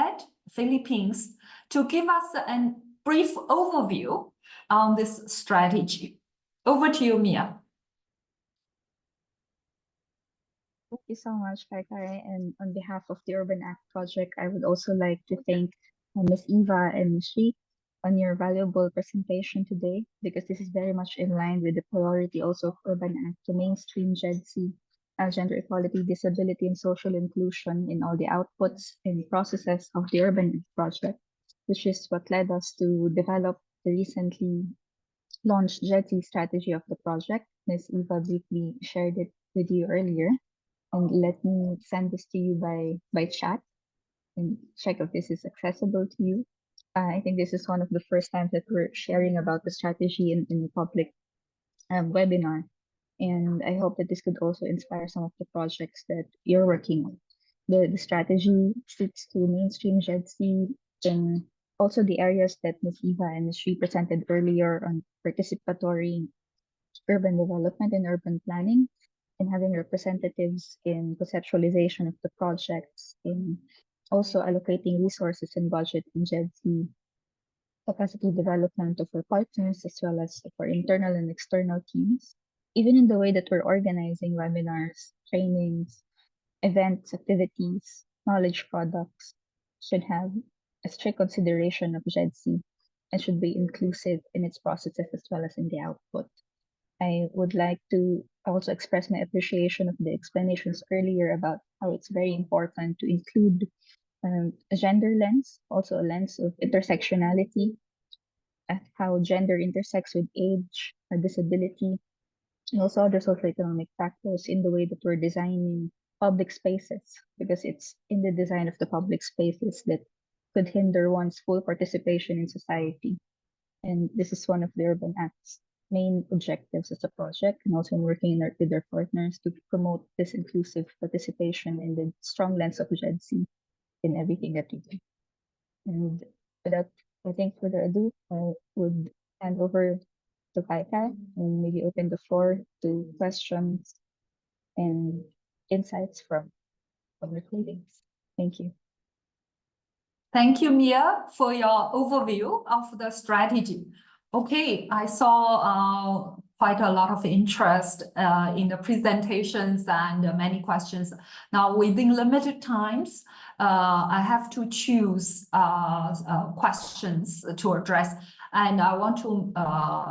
Philippines, to give us a brief overview on this strategy. Over to you, Mia. Thank you so much, Kai Kai. And on behalf of the Urban Act project, I would also like to thank Ms. Eva and Ms. Shri on your valuable presentation today, because this is very much in line with the priority also of Urban Act to mainstream GEDSI, gender equality, disability, and social inclusion in all the outputs and processes of the Urban Act project, which is what led us to develop the recently launched GEDSI strategy of the project. Ms. Eva briefly shared it with you earlier. And let me send this to you by chat and check if this is accessible to you. I think this is one of the first times that we're sharing about the strategy in a public webinar. And I hope that this could also inspire some of the projects that you're working on. The strategy seeks to mainstream GEDSI in also the areas that Ms. Eva and Ms. Shri presented earlier on participatory urban development and urban planning, and having representatives in conceptualization of the projects, in also allocating resources and budget in GEDSI, capacity development of our partners, as well as for internal and external teams, even in the way that we're organizing webinars, trainings, events, activities, knowledge products, should have a strict consideration of GEDSI and should be inclusive in its processes as well as in the output. I would like to also express my appreciation of the explanations earlier about how it's very important to include a gender lens, also a lens of intersectionality, at how gender intersects with age or disability, and also other socioeconomic factors in the way that we're designing public spaces, because it's in the design of the public spaces that could hinder one's full participation in society. And this is one of the Urban Act's main objectives as a project, and also in working with their partners to promote this inclusive participation in the strong lens of GEDSI in everything that we do. And without, I think, further ado, I would hand over to Kai Kai and maybe open the floor to questions and insights from public meetings. Thank you. Thank you, Mia, for your overview of the strategy. Okay, I saw quite a lot of interest in the presentations and many questions. Now, within limited times, I have to choose questions to address. And I want to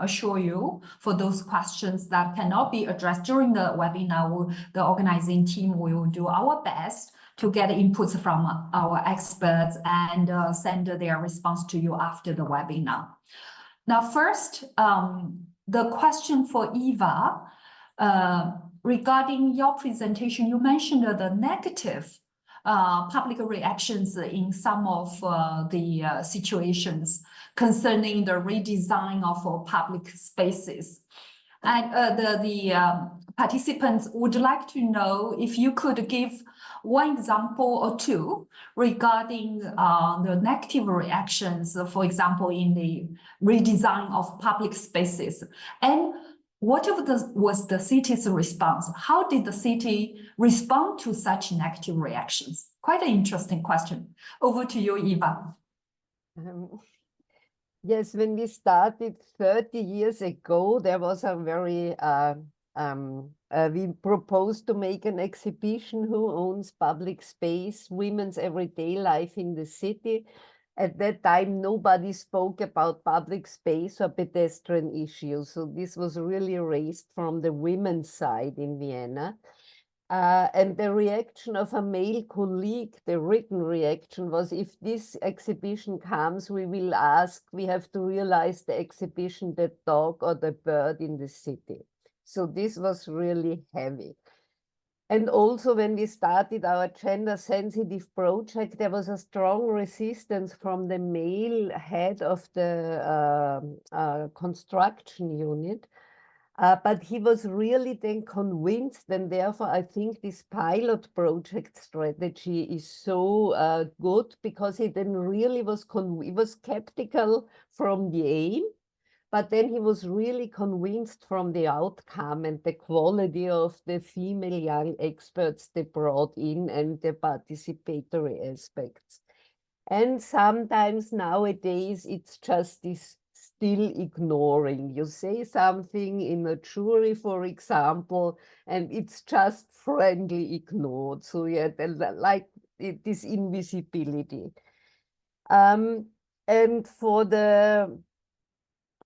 assure you, for those questions that cannot be addressed during the webinar, the organizing team will do our best to get inputs from our experts and send their response to you after the webinar. Now, first, the question for Eva, regarding your presentation, you mentioned the negative public reactions in some of the situations concerning the redesign of public spaces. And the participants would like to know if you could give one example or two regarding the negative reactions, for example, in the redesign of public spaces. And what was the city's response? How did the city respond to such negative reactions? Quite an interesting question. Over to you, Eva. Yes, when we started 30 years ago, there was a very We proposed to make an exhibition, Who Owns Public Space, Women's Everyday Life in the City. At that time, nobody spoke about public space or pedestrian issues. So this was really raised from the women's side in Vienna. And the reaction of a male colleague, the written reaction was, if this exhibition comes, we will ask, we have to realize the exhibition, the dog or the bird in the city. So this was really heavy. And also when we started our gender sensitive project, there was a strong resistance from the male head of the construction unit. But he was really then convinced, and therefore I think this pilot project strategy is so good, because he then really was skeptical from the aim, but then he was really convinced from the outcome and the quality of the female young experts they brought in and the participatory aspects. And sometimes nowadays it's just this still ignoring. You say something in a jury, for example, and it's just friendly ignored. So yeah, like this invisibility. And for the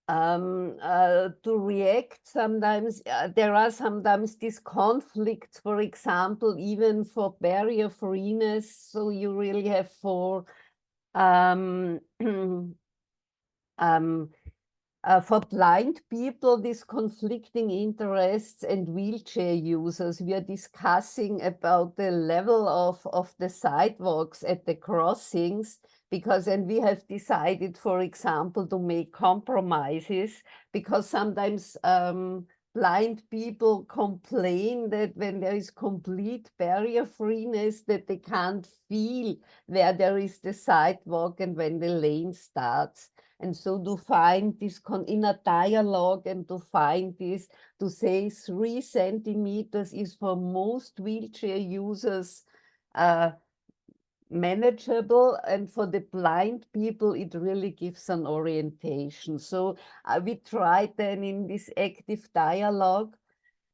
to react, sometimes there are sometimes these conflicts, for example, even for barrier freeness. So you really have for blind people, these conflicting interests, and wheelchair users. We are discussing about the level of the sidewalks at the crossings, because, and we have decided, for example, to make compromises, because sometimes blind people complain that when there is complete barrier freeness, that they can't feel where there is the sidewalk and when the lane starts. And so to find this in a dialogue, and to find this, to say 3 centimeters is for most wheelchair users manageable, and for the blind people it really gives an orientation. So we tried then in this active dialogue.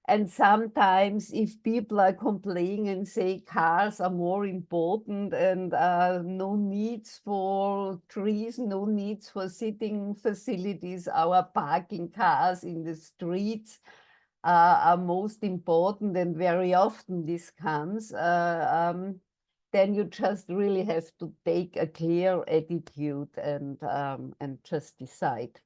And sometimes if people are complaining and say cars are more important, and no needs for trees, no needs for sitting facilities, our parking cars in the streets are most important, and very often this comes, then you just really have to take a clear attitude and just decide.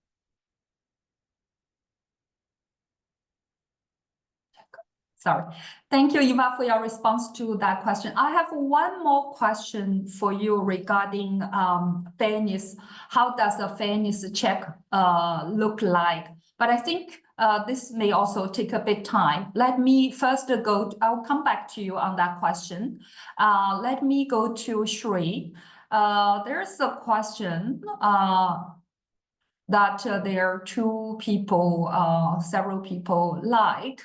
Sorry. Thank you, Eva, for your response to that question. I have one more question for you regarding fairness. How does a fairness check look like? But I think this may also take a bit time. Let me first I'll come back to you on that question. Let me go to Shri. There's a question that there are two people, several people like,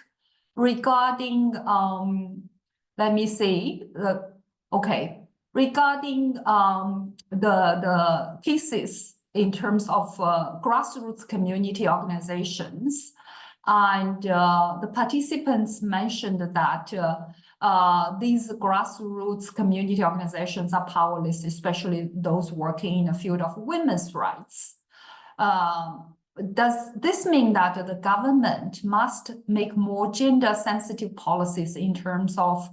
regarding, let me see, regarding the cases in terms of grassroots community organizations. And the participants mentioned that these grassroots community organizations are powerless, especially those working in the field of women's rights. Does this mean that the government must make more gender-sensitive policies in terms of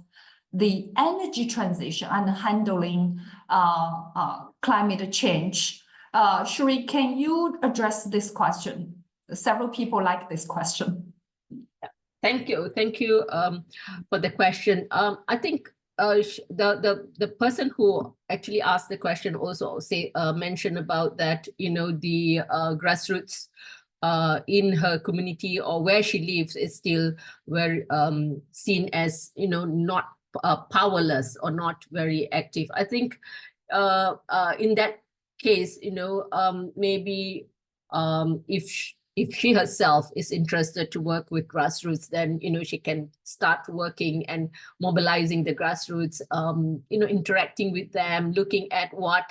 the energy transition and handling climate change? Shri, can you address this question? Several people like this question. Thank you for the question. I think the person who actually asked the question also mentioned about that, the grassroots in her community or where she lives is still very seen as not powerless or not very active. I think in that case, maybe if she herself is interested to work with grassroots, then she can start working and mobilizing the grassroots, interacting with them, looking at what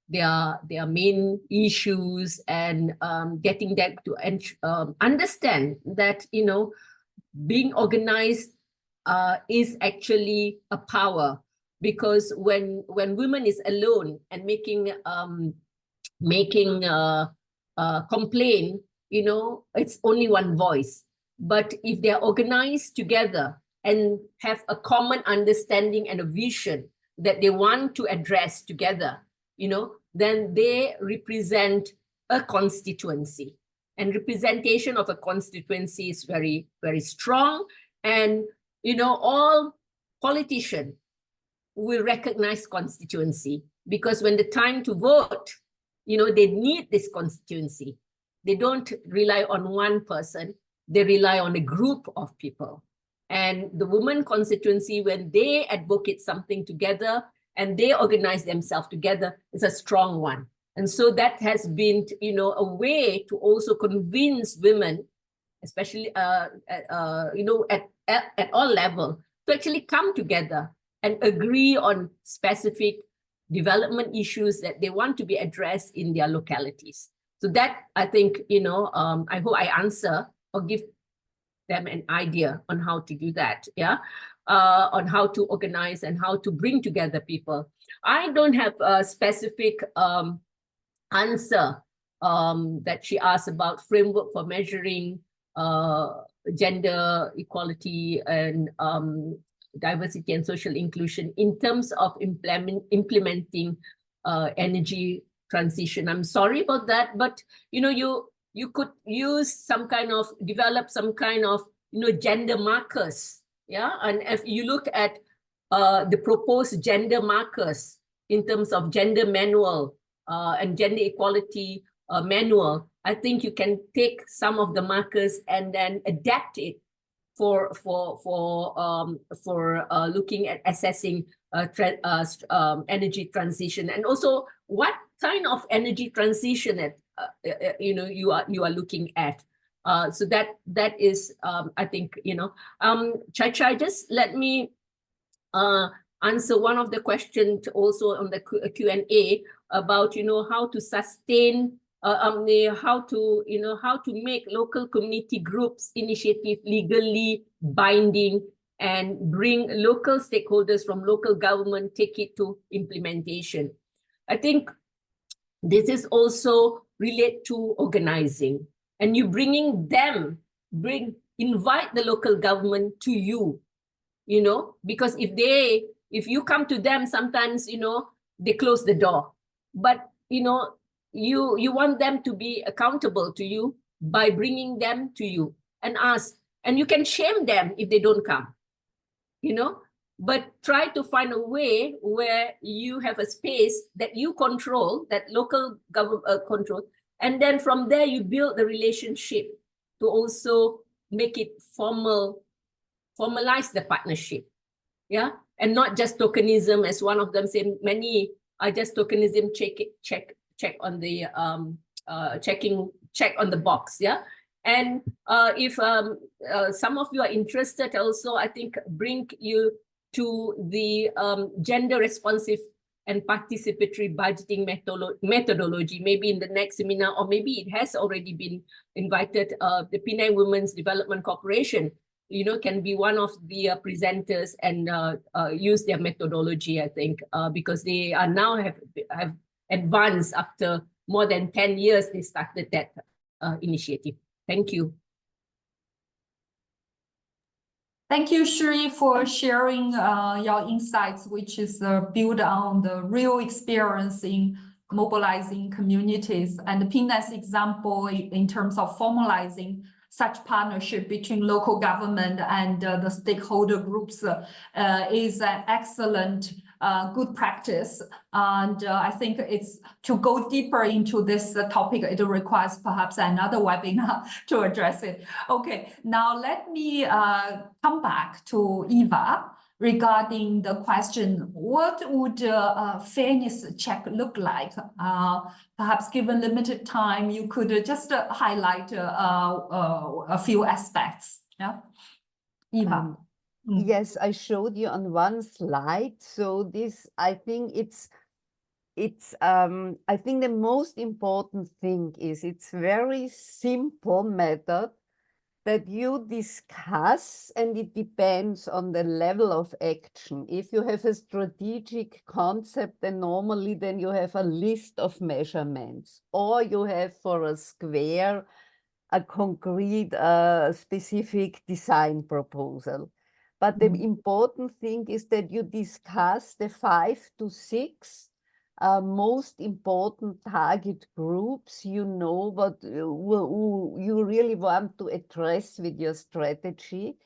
their main issues, and getting them to understand that being organized is actually a power, because when women is alone and making complaint, you know, it's only one voice. But if they're organized together and have a common understanding and a vision that they want to address together, you know, then they represent a constituency. And representation of a constituency is very, very strong. And, you know, all politicians will recognize constituency, because when the time to vote, you know, they need this constituency. They don't rely on one person, they rely on a group of people. And the women constituency, when they advocate something together and they organize themselves together, is a strong one. And so that has been, you know, a way to also convince women, especially, you know, at all levels, to actually come together and agree on specific development issues that they want to be addressed in their localities. So that, I think, you know, I hope I answer or give them an idea on how to do that, yeah, on how to organize and how to bring together people. I don't have a specific answer that she asked about framework for measuring gender equality and diversity and social inclusion in terms of implementing energy transition. I'm sorry about that, but you know, you could use some kind of, develop some kind of, you know, gender markers, yeah. And if you look at the proposed gender markers in terms of gender manual and gender equality manual, I think you can take some of the markers and then adapt it for looking at assessing energy transition, and also what kind of energy transition you know, you are looking at. So that is I think, you know, Chai, just let me answer one of the questions also on the Q&A about, you know, how to sustain how to, you know, how to make local community groups initiative legally binding and bring local stakeholders from local government, take it to implementation. I think this is also relate to organizing, and you bringing them, invite the local government to you, you know, because if you come to them, sometimes, you know, they close the door, but, you know, you want them to be accountable to you by bringing them to you and ask, and you can shame them if they don't come, you know, but try to find a way where you have a space that you control, that local government control, and then from there you build the relationship to also make it formalize the partnership, yeah, and not just tokenism, as one of them said. Many are just tokenism, check on the check on the box, yeah. And if some of you are interested also, I think bring you to the gender responsive and participatory budgeting methodology, maybe in the next seminar, or maybe it has already been invited. The Penang Women's Development Corporation, you know, can be one of the presenters and use their methodology, I think, because they are now have advanced. After more than 10 years, they started that initiative. Thank you. Thank you, Shri, for sharing your insights, which is built on the real experience in mobilizing communities. And Penang's example in terms of formalizing such partnership between local government and the stakeholder groups is an excellent good practice. And I think it's to go deeper into this topic, it requires perhaps another webinar to address it. Okay, now let me come back to Eva regarding the question, what would a fairness check look like? Perhaps given limited time, you could just highlight a few aspects. Yeah, Eva. Yes, I showed you on one slide. So this, I think I think the most important thing is it's very simple method that you discuss, and it depends on the level of action. If you have a strategic concept, then normally then you have a list of measurements, or you have for a square a concrete specific design proposal. But the important thing is that you discuss the 5 to 6 most important target groups, you know, what who you really want to address with your strategy,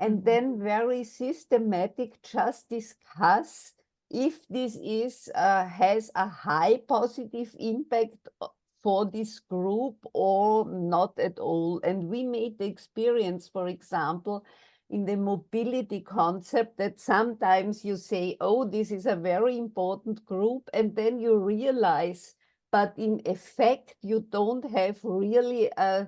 and then very systematic just discuss if this is has a high positive impact for this group or not at all. And we made the experience, for example, in the mobility concept, that sometimes you say, oh, this is a very important group, and then you realize, but in effect, you don't have really a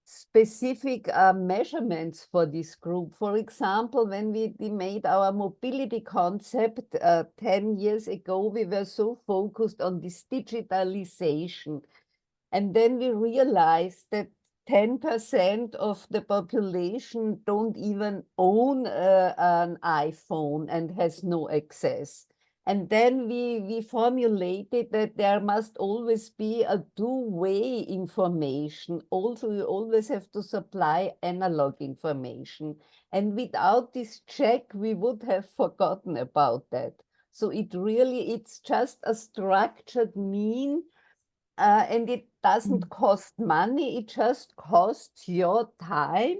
specific measurements for this group. For example, when we made our mobility concept 10 years ago, we were so focused on this digitalization. And then we realized that 10% of the population don't even own an iPhone and has no access. And then we formulated that there must always be a two-way information. Also, you always have to supply analog information. And without this check, we would have forgotten about that. So it's just a structured mean, and it doesn't cost money, it just costs your time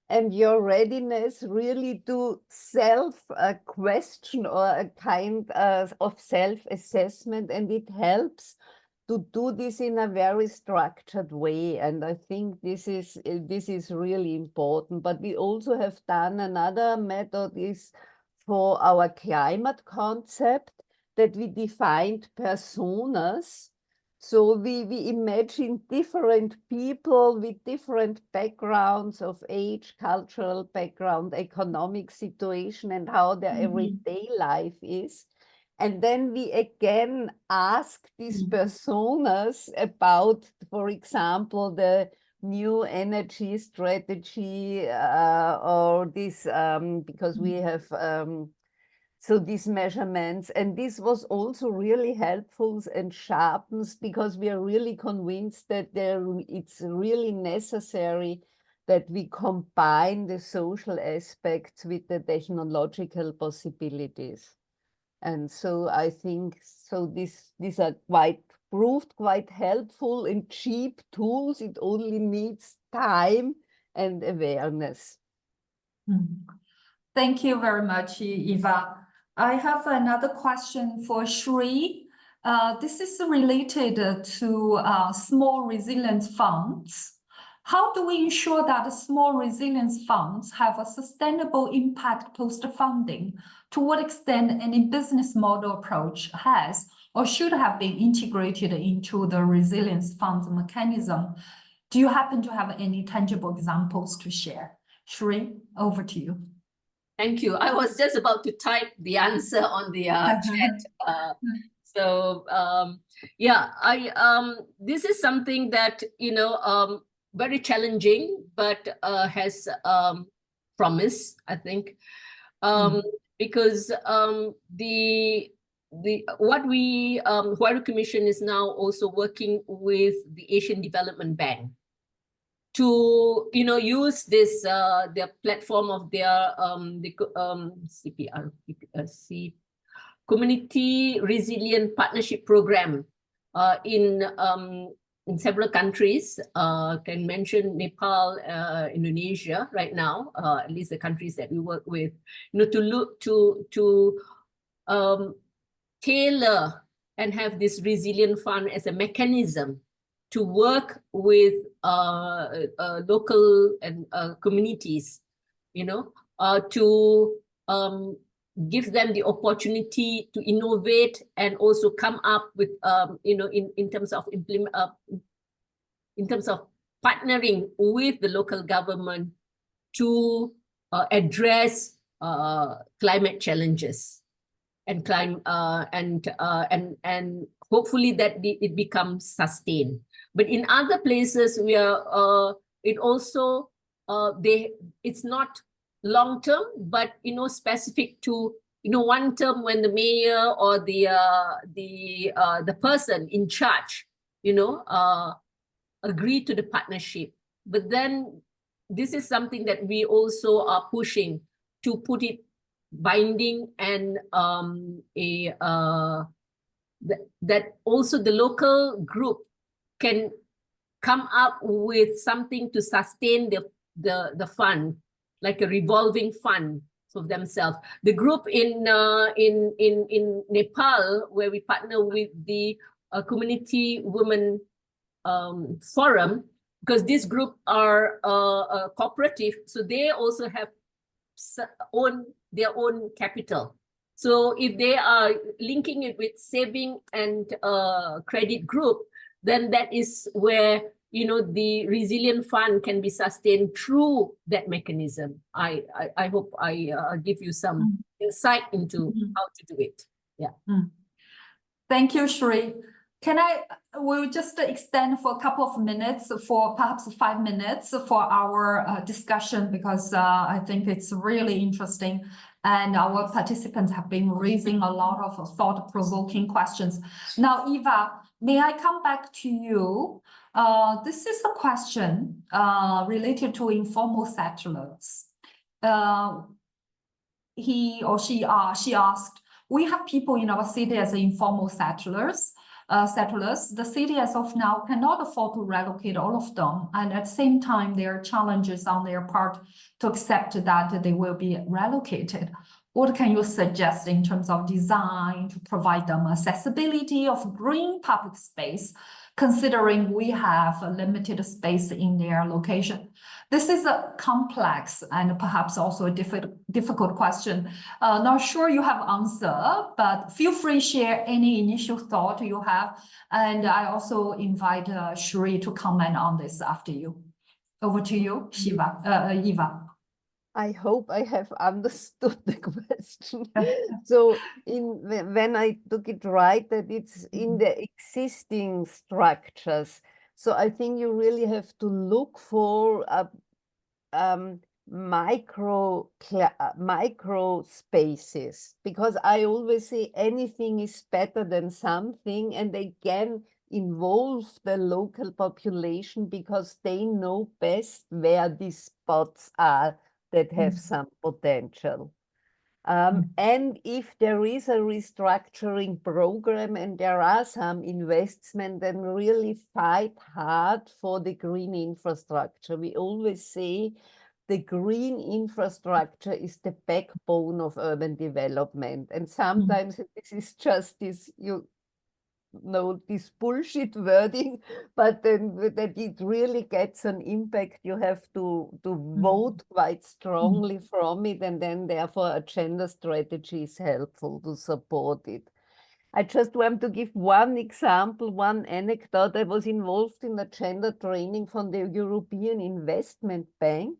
and your readiness really to self-question or a kind of self-assessment, and it helps to do this in a very structured way. And I think this is really important. But we also have done another method is for our climate concept, that we defined personas. So we imagine different people with different backgrounds of age, cultural background, economic situation, and how their everyday life is. And then we again ask these personas about, for example, the new energy strategy, or this, because we have so these measurements, and this was also really helpful and sharpens, because we are really convinced that it's really necessary that we combine the social aspects with the technological possibilities. And so I think these are proved quite helpful and cheap tools. It only needs time and awareness. Thank you very much, Eva. I have another question for Shri. This is related to small resilience funds. How do we ensure that the small resilience funds have a sustainable impact post-funding? To what extent any business model approach has or should have been integrated into the resilience funds mechanism? Do you happen to have any tangible examples to share? Shri, over to you. Thank you. I was just about to type the answer on the chat. This is something that, very challenging, but has promise, I think, because what we Huairou Commission is now also working with the Asian Development Bank to use this their platform of their CPRC Community Resilient Partnership Program in several countries. Can mention Nepal, Indonesia right now, at least the countries that we work with, to look to tailor and have this resilient fund as a mechanism to work with local and communities, to give them the opportunity to innovate and also come up with, in terms of partnering with the local government to address climate challenges. and climb and hopefully that it becomes sustained. But in other places where it also it's not long term, but specific to one term when the mayor or the person in charge agree to the partnership. But then this is something that we also are pushing to put it binding and that also the local group can come up with something to sustain the fund, like a revolving fund for themselves. The group in Nepal, where we partner with the community women forum, because this group are cooperative, so they also have their own capital. So if they are linking it with saving and credit group, then that is where the resilient fund can be sustained through that mechanism. I hope I give you some insight into how to do it. Yeah. Thank you, Shri. We'll just extend for a couple of minutes, for perhaps 5 minutes for our discussion, because I think it's really interesting. And our participants have been raising a lot of thought-provoking questions. Now, Eva, may I come back to you? This is a question related to informal settlers. He or she asked, we have people in our city as informal settlers. The city as of now cannot afford to relocate all of them. And at the same time, there are challenges on their part to accept that they will be relocated. What can you suggest in terms of design to provide them accessibility of green public space, considering we have a limited space in their location? This is a complex and perhaps also a difficult question. Not sure you have answer, but feel free to share any initial thought you have. And I also invite Shri to comment on this after you. Over to you, Eva. I hope I have understood the question. So when I took it right, that it's in the existing structures. So I think you really have to look for micro spaces, because I always say anything is better than something, and they can involve the local population because they know best where these spots are that have some potential. And if there is a restructuring program and there are some investment, then really fight hard for the green infrastructure. We always say the green infrastructure is the backbone of urban development. And sometimes this is just this, this bullshit wording, but then that it really gets an impact, you have to vote quite strongly from it, and then therefore a gender strategy is helpful to support it. I just want to give one example, one anecdote. I was involved in a gender training from the European Investment Bank,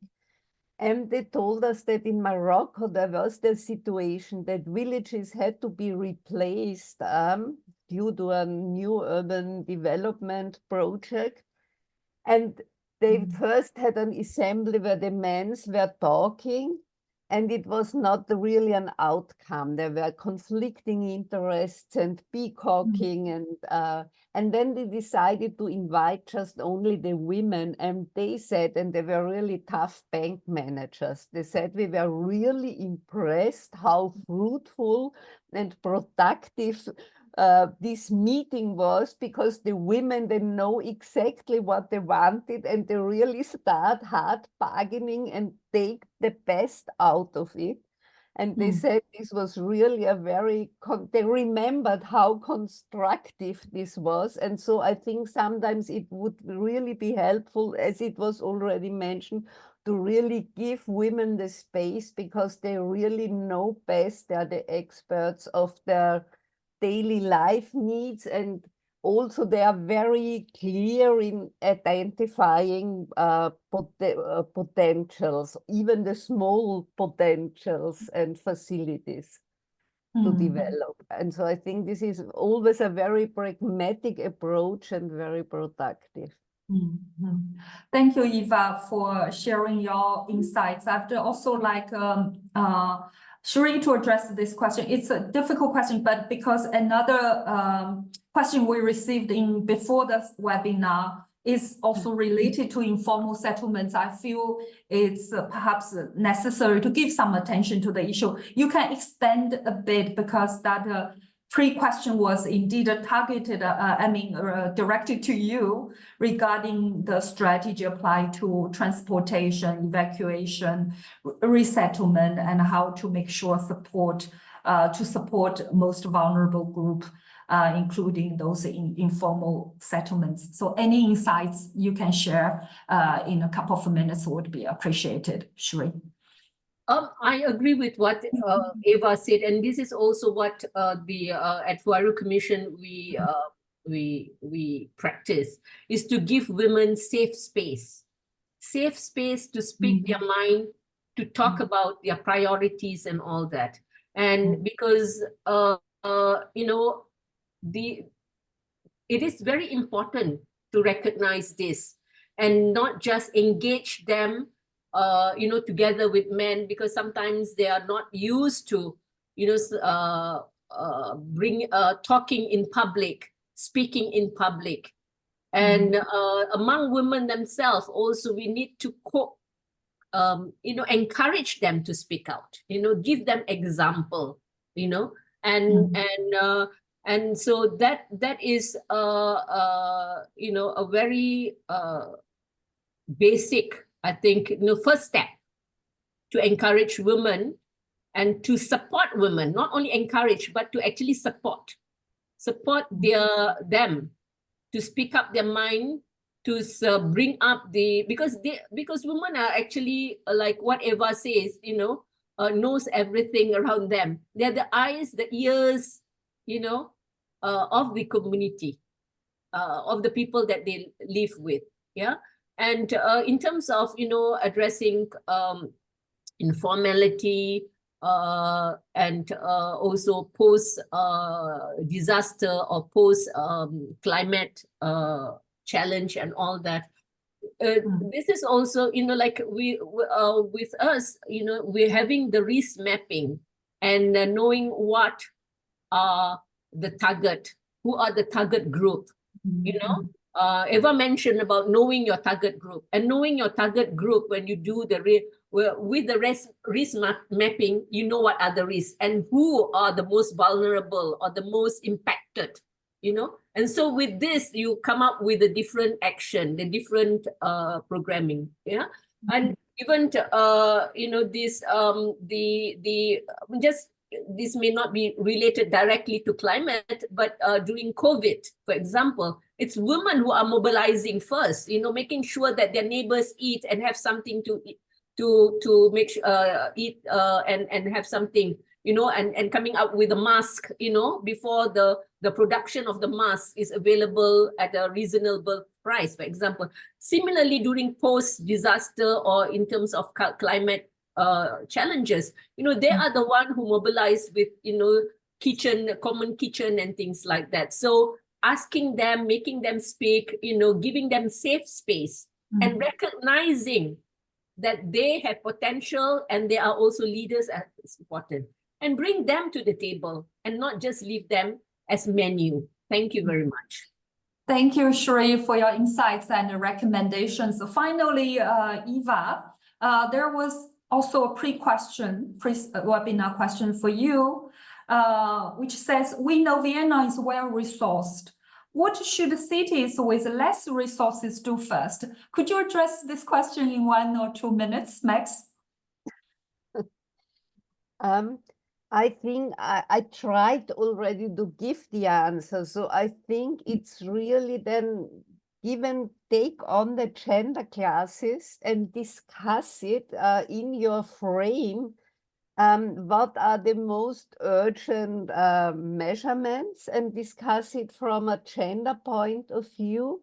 and they told us that in Morocco there was the situation that villages had to be replaced due to a new urban development project. And they first had an assembly where the men were talking, and it was not really an outcome. There were conflicting interests and peacocking, and then they decided to invite just only the women. And they said, and they were really tough bank managers, they said, we were really impressed how fruitful and productive this meeting was, because the women, they know exactly what they wanted, and they really start hard bargaining and take the best out of it. And they said this was really a they remembered how constructive this was. And so I think sometimes it would really be helpful, as it was already mentioned, to really give women the space, because they really know best. They're the experts of their daily life needs, and also they are very clear in identifying potentials, even the small potentials and facilities. to develop. And so I think this is always a very pragmatic approach and very productive. Thank you, Eva, for sharing your insights. I'd also like Shri to address this question. It's a difficult question, but because another question we received in before the webinar is also related to informal settlements, I feel it's perhaps necessary to give some attention to the issue. You can extend a bit because that pre-question was indeed targeted, directed to you regarding the strategy applied to transportation, evacuation, resettlement, and how to make sure to support most vulnerable group, including those in informal settlements. So any insights you can share in a couple of minutes would be appreciated, Shri. I agree with what Eva said, and this is also what at Huaru Commission we practice, is to give women safe space to speak their mind, to talk about their priorities and all that. And because you know, it is very important to recognize this and not just engage them you know, together with men, because sometimes they are not used to, you know, talking in public, speaking in public. And among women themselves also, we need to you know, encourage them to speak out, you know, give them example, you know, and so that is you know, a very basic, I think, you know, first step to encourage women and to support women, not only encourage, but to actually support them to speak up their mind, to bring up because women are actually, like what Eva says, you know, knows everything around them. They're the eyes, the ears, you know, of the community, of the people that they live with. Yeah. And in terms of, you know, addressing informality and also post-disaster or post-climate challenge and all that, this is also, you know, like with us, you know, we're having the risk mapping and knowing what are the target, who are the target group, you know. Eva mentioned about knowing your target group, and knowing your target group when you do with the risk mapping, you know what are the risks and who are the most vulnerable or the most impacted, you know. And so with this, you come up with a different action, the different programming, yeah. And even you know, this this may not be related directly to climate, but during COVID, for example, it's women who are mobilizing first, you know, making sure that their neighbors eat and have something to eat, to make eat and have something, you know, and coming up with a mask, you know, before the production of the mask is available at a reasonable price, for example. Similarly, during post-disaster or in terms of climate challenges, you know, they are the one who mobilize with, you know, common kitchen and things like that. So asking them, making them speak, you know, giving them safe space and recognizing that they have potential and they are also leaders, is important, and bring them to the table and not just leave them as menu. Thank you very much. Thank you, Shri, for your insights and recommendations. So finally, Eva, there was also a webinar question for you, which says, we know Vienna is well-resourced. What should cities with less resources do first? Could you address this question in 1 or 2 minutes, Max? I think I tried already to give the answer. So I think it's really then take on the gender classes and discuss it in your frame. What are the most urgent measurements, and discuss it from a gender point of view.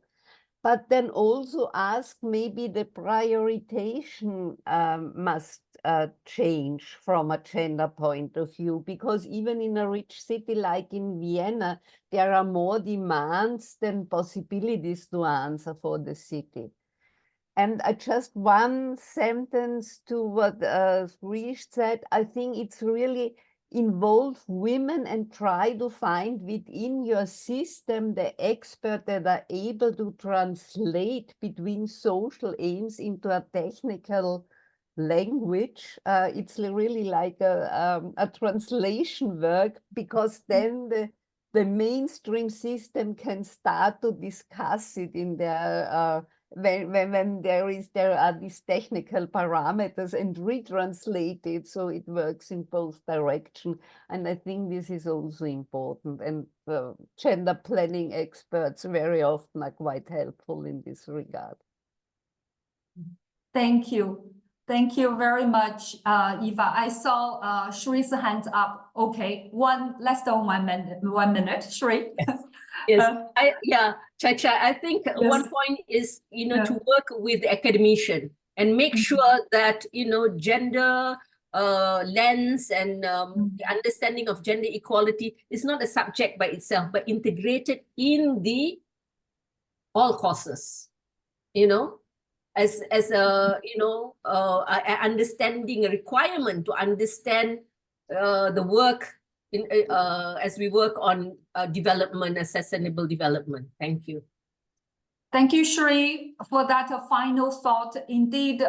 but then also ask maybe the prioritization must change from a gender point of view, because even in a rich city like in Vienna, there are more demands than possibilities to answer for the city. And just one sentence to what Rish said, I think it's really involve women and try to find within your system the expert that are able to translate between social aims into a technical language. It's really like a translation work, because then the mainstream system can start to discuss it in their when there are these technical parameters and retranslate it so it works in both directions. And I think this is also important, and gender planning experts very often are quite helpful in this regard. Thank you. Thank you very much, Eva. I saw Shree's hand up. Okay, less than 1 minute. 1 minute, Shree. Yes, Chacha, I think one point is, to work with the academician and make sure that, gender lens and the understanding of gender equality is not a subject by itself, but integrated in the all courses, as a, understanding a requirement to understand the work as we work on development, sustainable development. Thank you. Thank you, Shree, for that final thought. Indeed,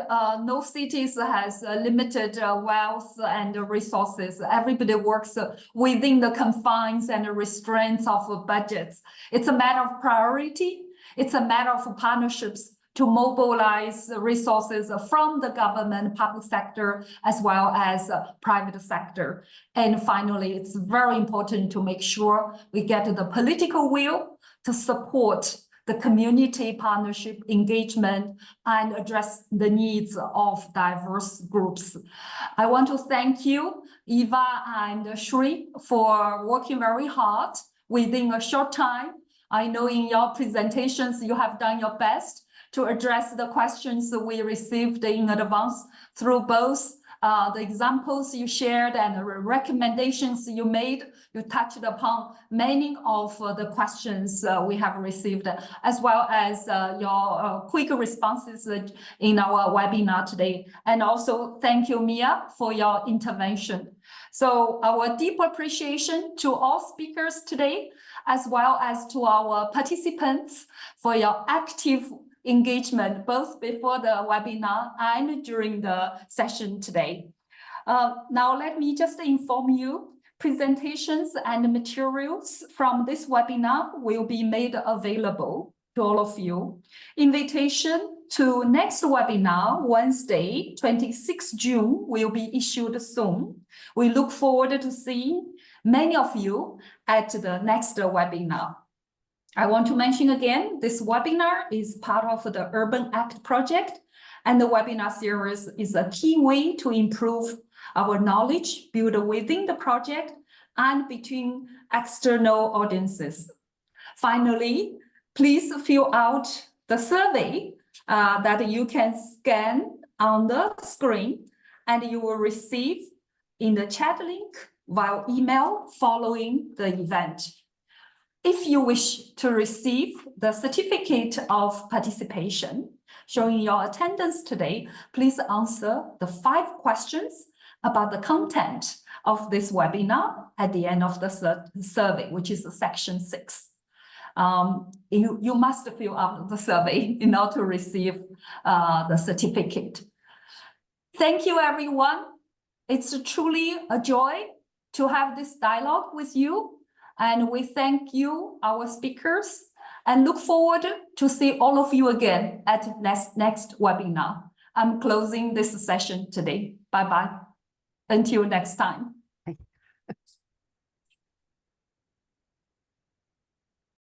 no cities has limited wealth and resources. Everybody works within the confines and restraints of budgets. It's a matter of priority. It's a matter of partnerships to mobilize resources from the government, public sector, as well as private sector. And finally, it's very important to make sure we get the political will to support the community partnership engagement and address the needs of diverse groups. I want to thank you, Eva and Shree, for working very hard within a short time. I know in your presentations, you have done your best to address the questions we received in advance through both the examples you shared and the recommendations you made. You touched upon many of the questions we have received, as well as your quick responses in our webinar today. And also thank you, Mia, for your intervention. So our deep appreciation to all speakers today, as well as to our participants for your active engagement both before the webinar and during the session today. Now let me just inform you, presentations and materials from this webinar will be made available to all of you. Invitation to next webinar, Wednesday, 26 June, will be issued soon. We look forward to seeing many of you at the next webinar. I want to mention again, this webinar is part of the Urban Act project, and the webinar series is a key way to improve our knowledge built within the project and between external audiences. Finally, please fill out the survey that you can scan on the screen, and you will receive in the chat link via email following the event. If you wish to receive the certificate of participation showing your attendance today, please answer the 5 questions about the content of this webinar at the end of the survey, which is section 6. You must fill out the survey in order to receive the certificate. Thank you, everyone. It's truly a joy to have this dialogue with you. And we thank you, our speakers, and look forward to see all of you again at next webinar. I'm closing this session today. Bye-bye. Until next time.